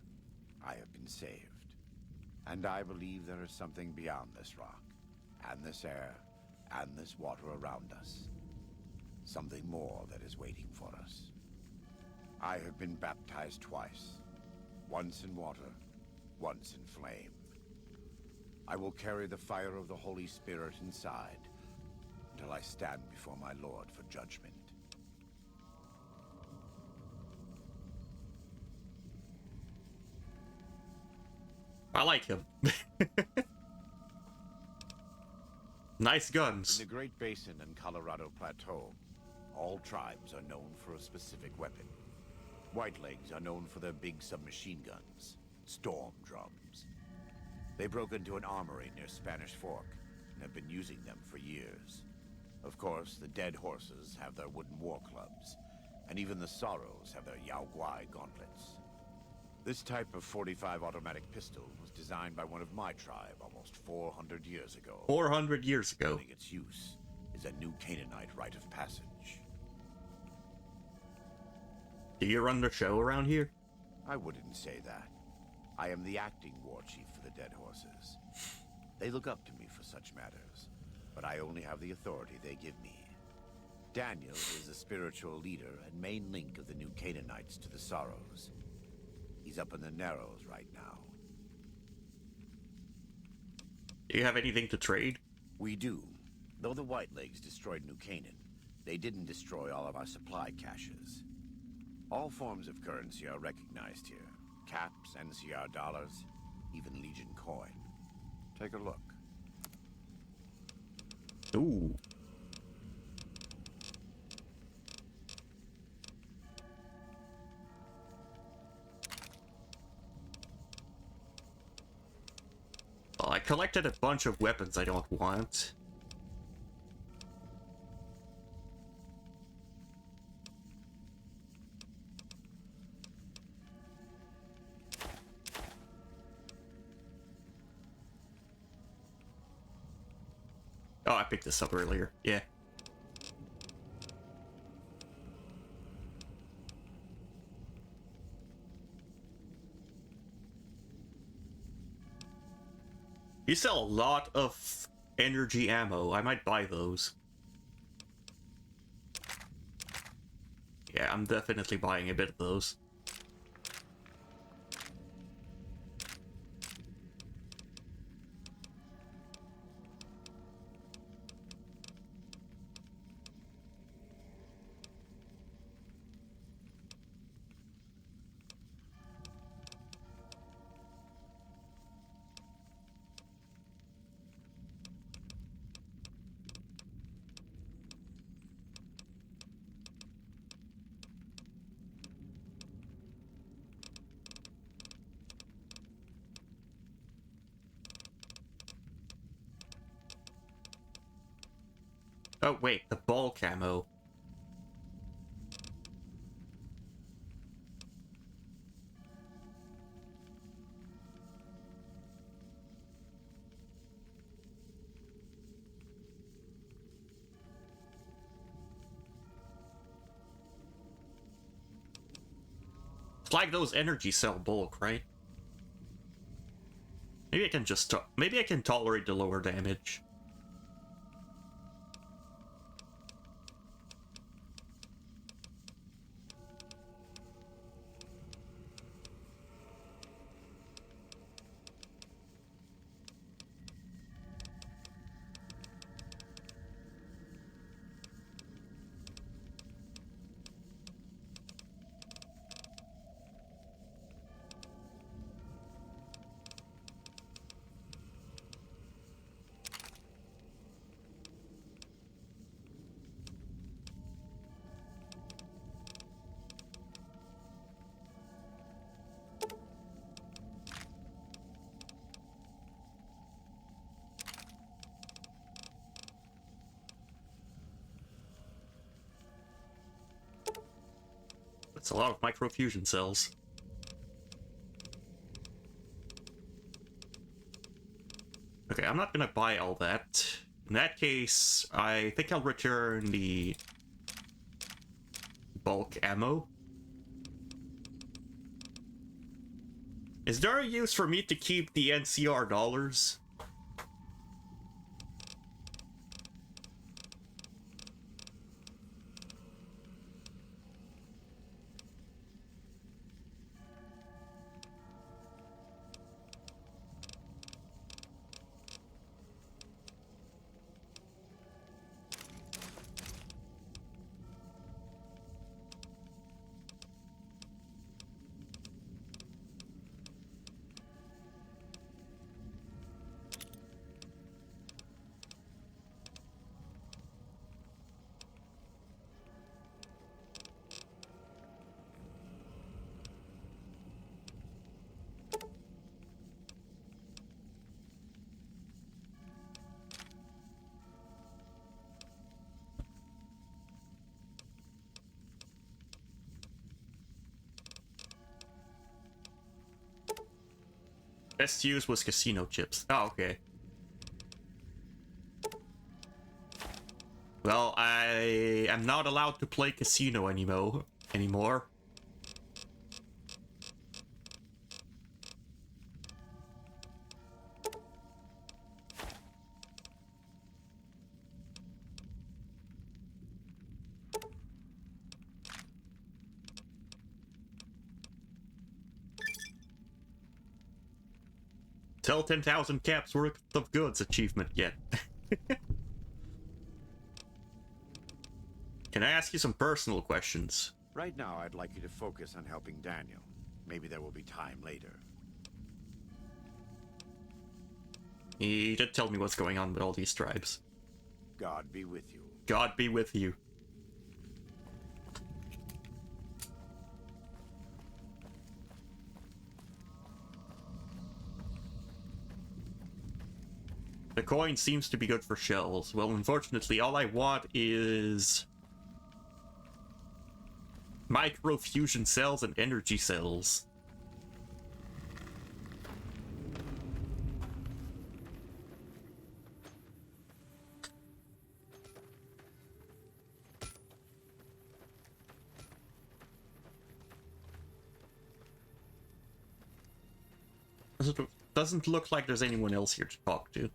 I have been saved. And I believe there is something beyond this rock, and this air, and this water around us. Something more that is waiting for us. I have been baptized twice. Once in water, once in flame. I will carry the fire of the Holy Spirit inside until I stand before my Lord for judgment. I like him. Nice guns. In the Great Basin and Colorado Plateau, all tribes are known for a specific weapon. Whitelegs are known for their big submachine guns, storm drums. They broke into an armory near Spanish Fork and have been using them for years. Of course, the Dead Horses have their wooden war clubs, and even the Sorrows have their Yao Guai gauntlets. This type of .45 automatic pistol was designed by one of my tribe almost 400 years ago. 400 years ago. Learning its use is a New Canaanite rite of passage. Do you run the show around here? I wouldn't say that. I am the acting war chief for the Dead Horses. They look up to me for such matters, but I only have the authority they give me. Daniel is the spiritual leader and main link of the New Canaanites to the Sorrows. He's up in the Narrows right now. Do you have anything to trade? We do. Though the Whitelegs destroyed New Canaan, they didn't destroy all of our supply caches. All forms of currency are recognized here. Caps, NCR dollars, even Legion coin. Take a look. Ooh. Well, I collected a bunch of weapons I don't want. Oh, I picked this up earlier. Yeah. You sell a lot of energy ammo. I might buy those. Yeah, I'm definitely buying a bit of those. Oh, wait, the ball camo. It's like those energy cell bulk, right? Maybe I can just maybe I can tolerate the lower damage. That's a lot of microfusion cells. Okay, I'm not gonna buy all that. In that case, I think I'll return the bulk ammo. Is there a use for me to keep the NCR dollars? Best use was casino chips. Oh, okay. Well, I am not allowed to play casino anymore. Sell 10,000 caps worth of goods achievement yet. Can I ask you some personal questions? Right now, I'd like you to focus on helping Daniel. Maybe there will be time later. He did tell me what's going on with all these tribes. God be with you. God be with you. The coin seems to be good for shells. Well, unfortunately, all I want is microfusion cells and energy cells. Doesn't look like there's anyone else here to talk to.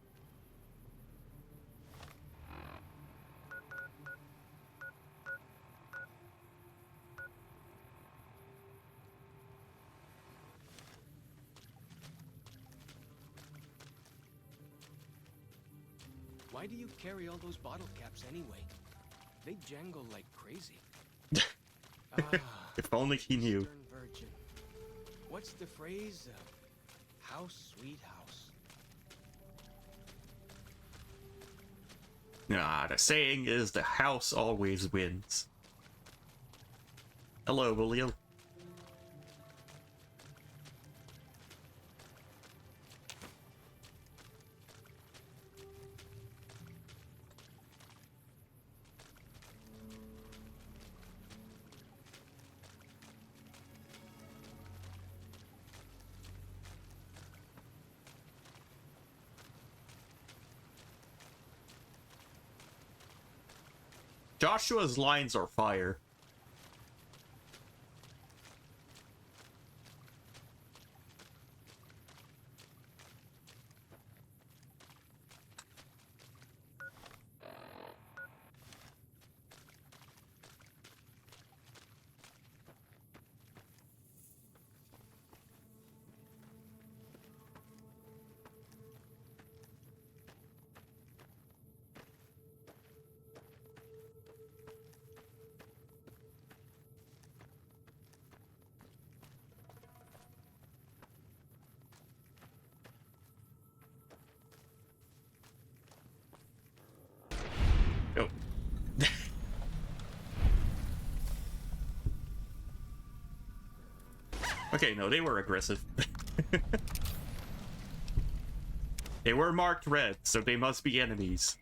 Why do you carry all those bottle caps anyway? They jangle like crazy. If only he knew. Eastern Virgin. What's the phrase? House, sweet house. Nah, the saying is the house always wins. Hello, William. Joshua's lines are fire. Okay, no, they were aggressive. They were marked red, so they must be enemies.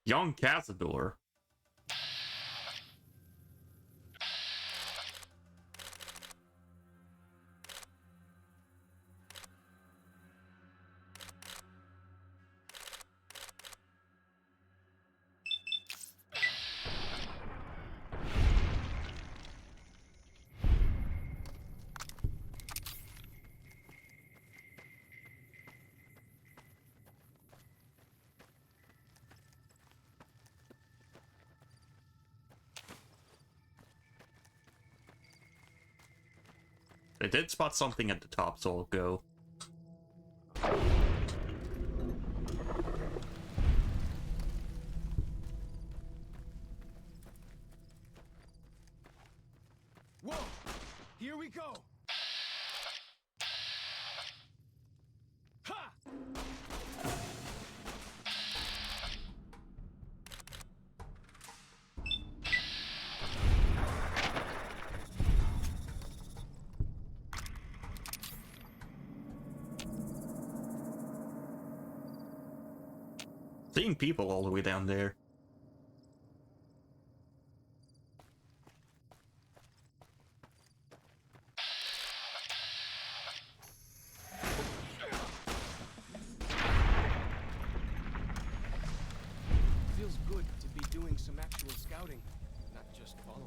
Young Cazador. I did spot something at the top, so I'll go. Whoa! Here we go! Ha! Seeing people all the way down there. Feels good to be doing some actual scouting, not just following.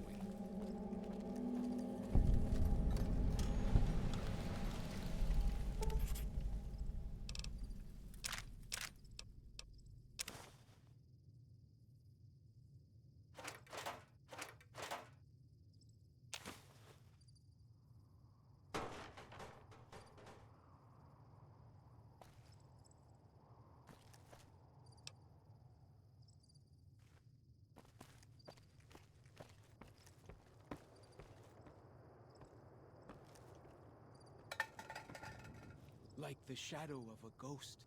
Like the shadow of a ghost.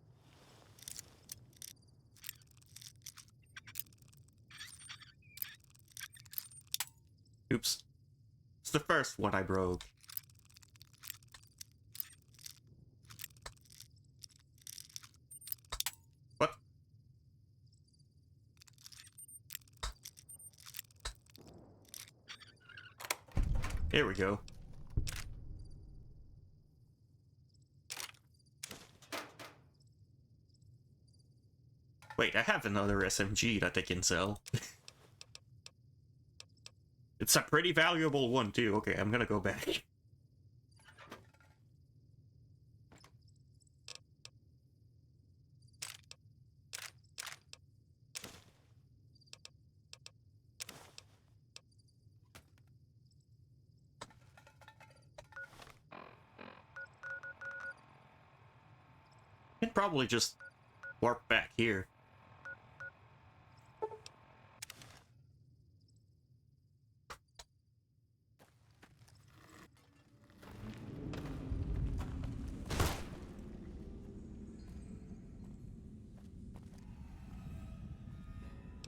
Oops. It's the first one I broke. What? Here we go. Wait, I have another SMG that I can sell. It's a pretty valuable one too. Okay, I'm gonna go back. I'd probably just warp back here.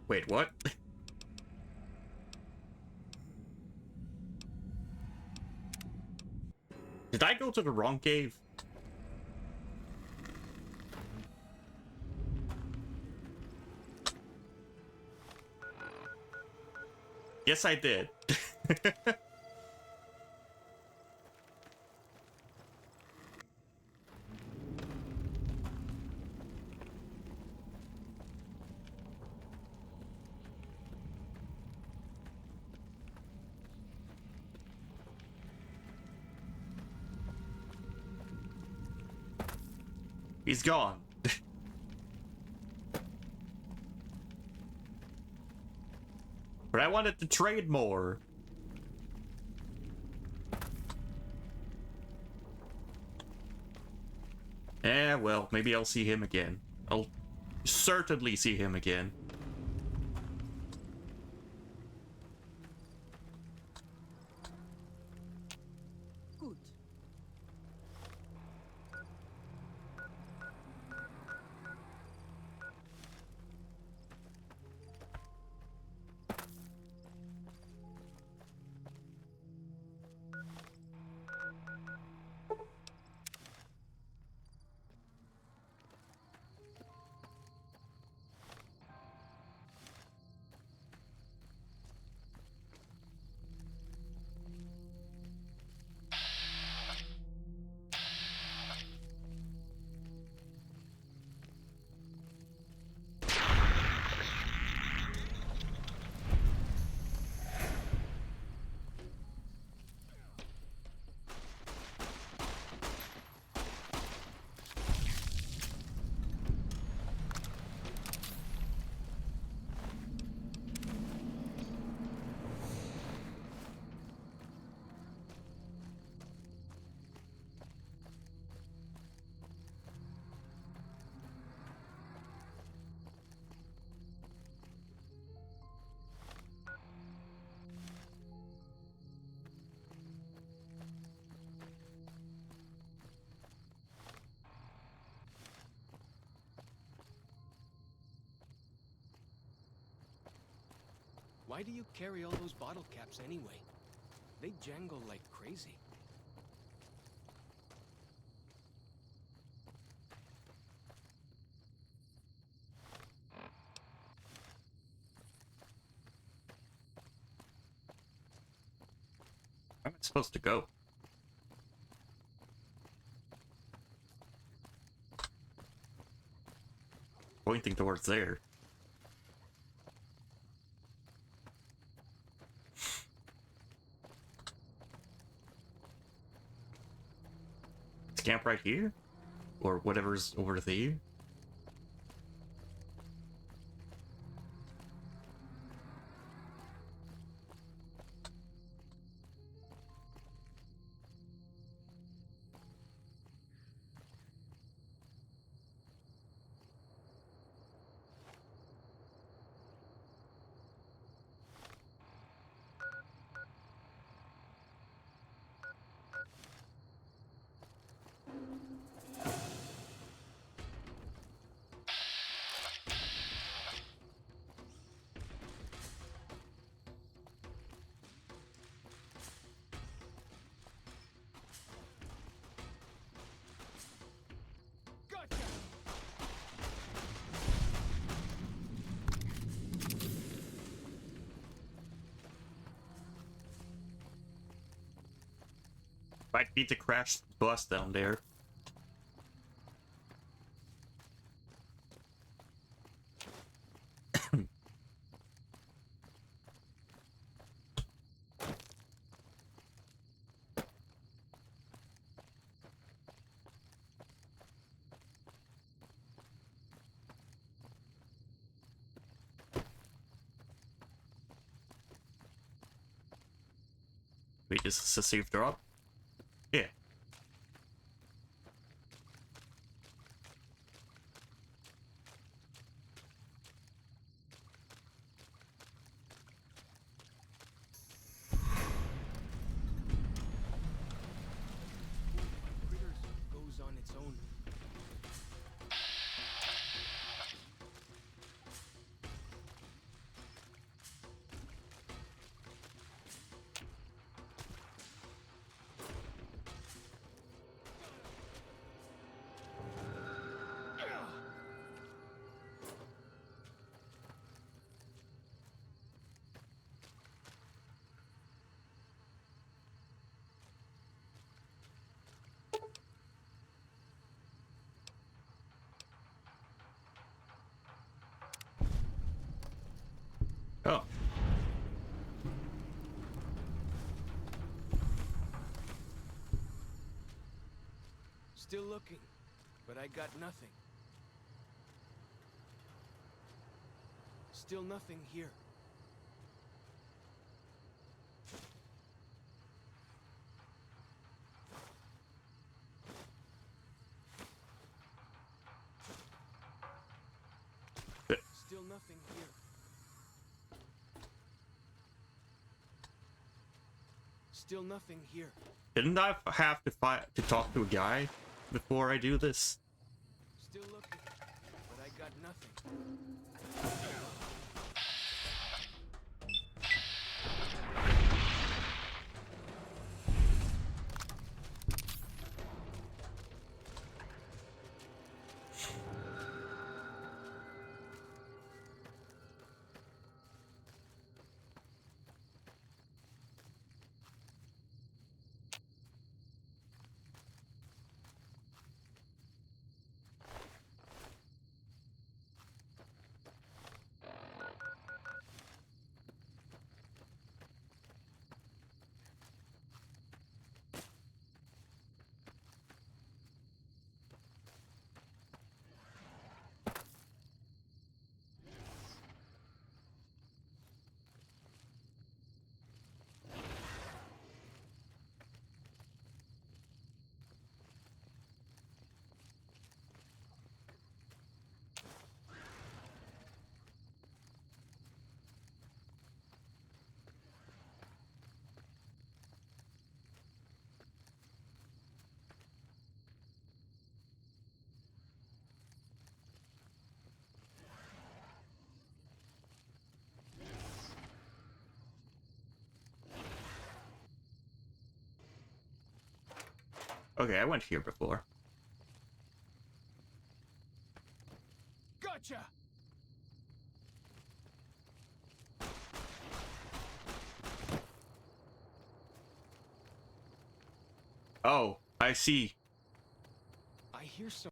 Wait, what? Did I go to the wrong cave? Yes, I did. He's gone. But I wanted to trade more. Eh, well, maybe I'll see him again. I'll certainly see him again. Gut. Why do you carry all those bottle caps anyway? They jangle like crazy. Where am I supposed to go? Pointing towards there. Let's camp right here? Or whatever's over there? Might need to crash the bus down there. Wait, is this a safe drop? Yeah. Critters goes on its own. Oh. Still looking, but I got nothing. Still nothing here. Still nothing here. Still nothing here. Didn't I have to talk to a guy before I do this? Still looking, but I got nothing. Okay, I went here before. Gotcha! Oh, I see. I hear some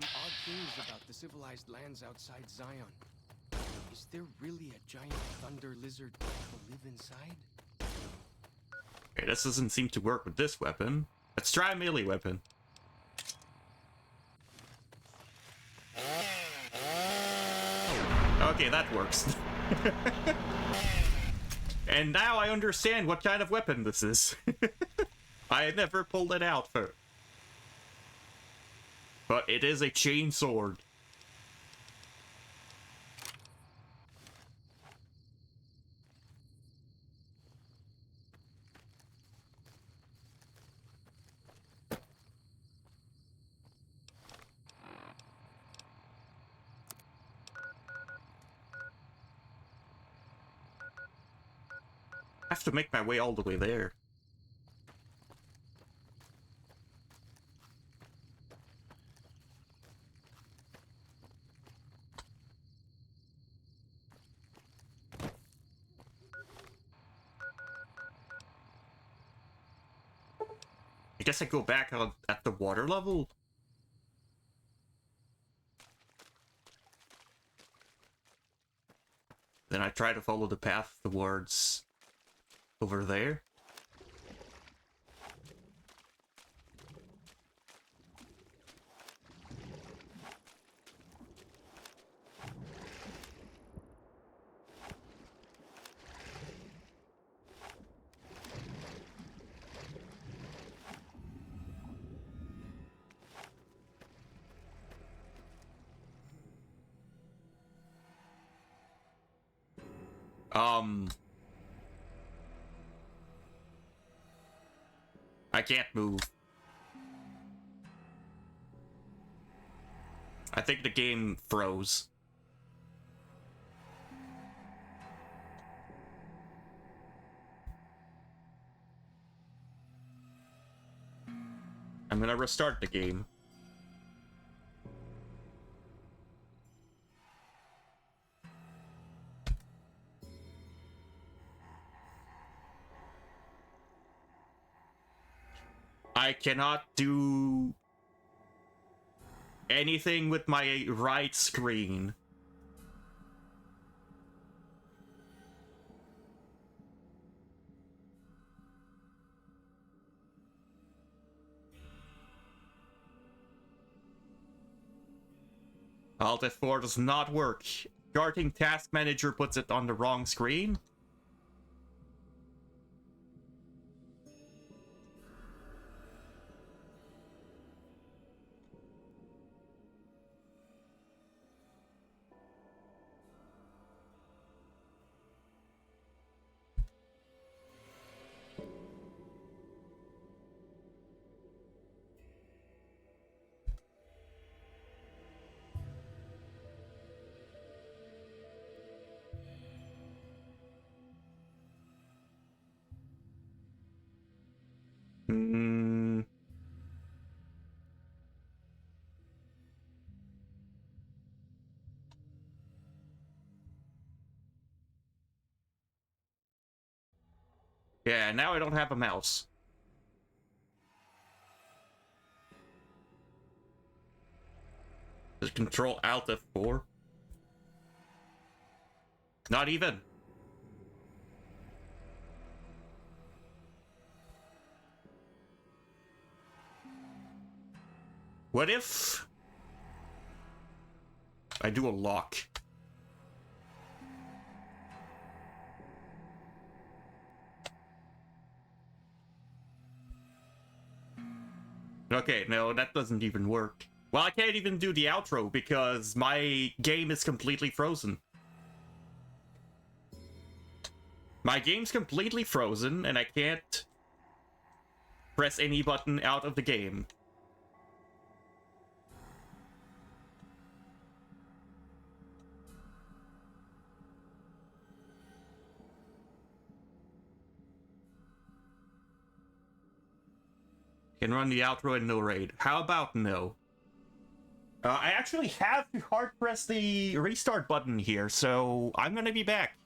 odd things about the civilized lands outside Zion. Is there really a giant thunder lizard that will live inside? Okay, this doesn't seem to work with this weapon. Let's try a melee weapon. Okay, that works. And now I understand what kind of weapon this is. I had never pulled it out for. But it is a chain sword. I have to make my way all the way there. I guess I go back at the water level. Then I try to follow the path towards over there. I can't move. I think the game froze. I'm gonna restart the game. I cannot do anything with my right screen. Alt F4 does not work. Starting Task Manager puts it on the wrong screen. Yeah, now I don't have a mouse. Just Control Alt F4. Not even. What if I do a lock? Okay, no, that doesn't even work. Well, I can't even do the outro because my game is completely frozen. My game's completely frozen and I can't press any button out of the game. Can run the outro and no raid. How about no? I actually have to hard press the restart button here, so I'm gonna be back.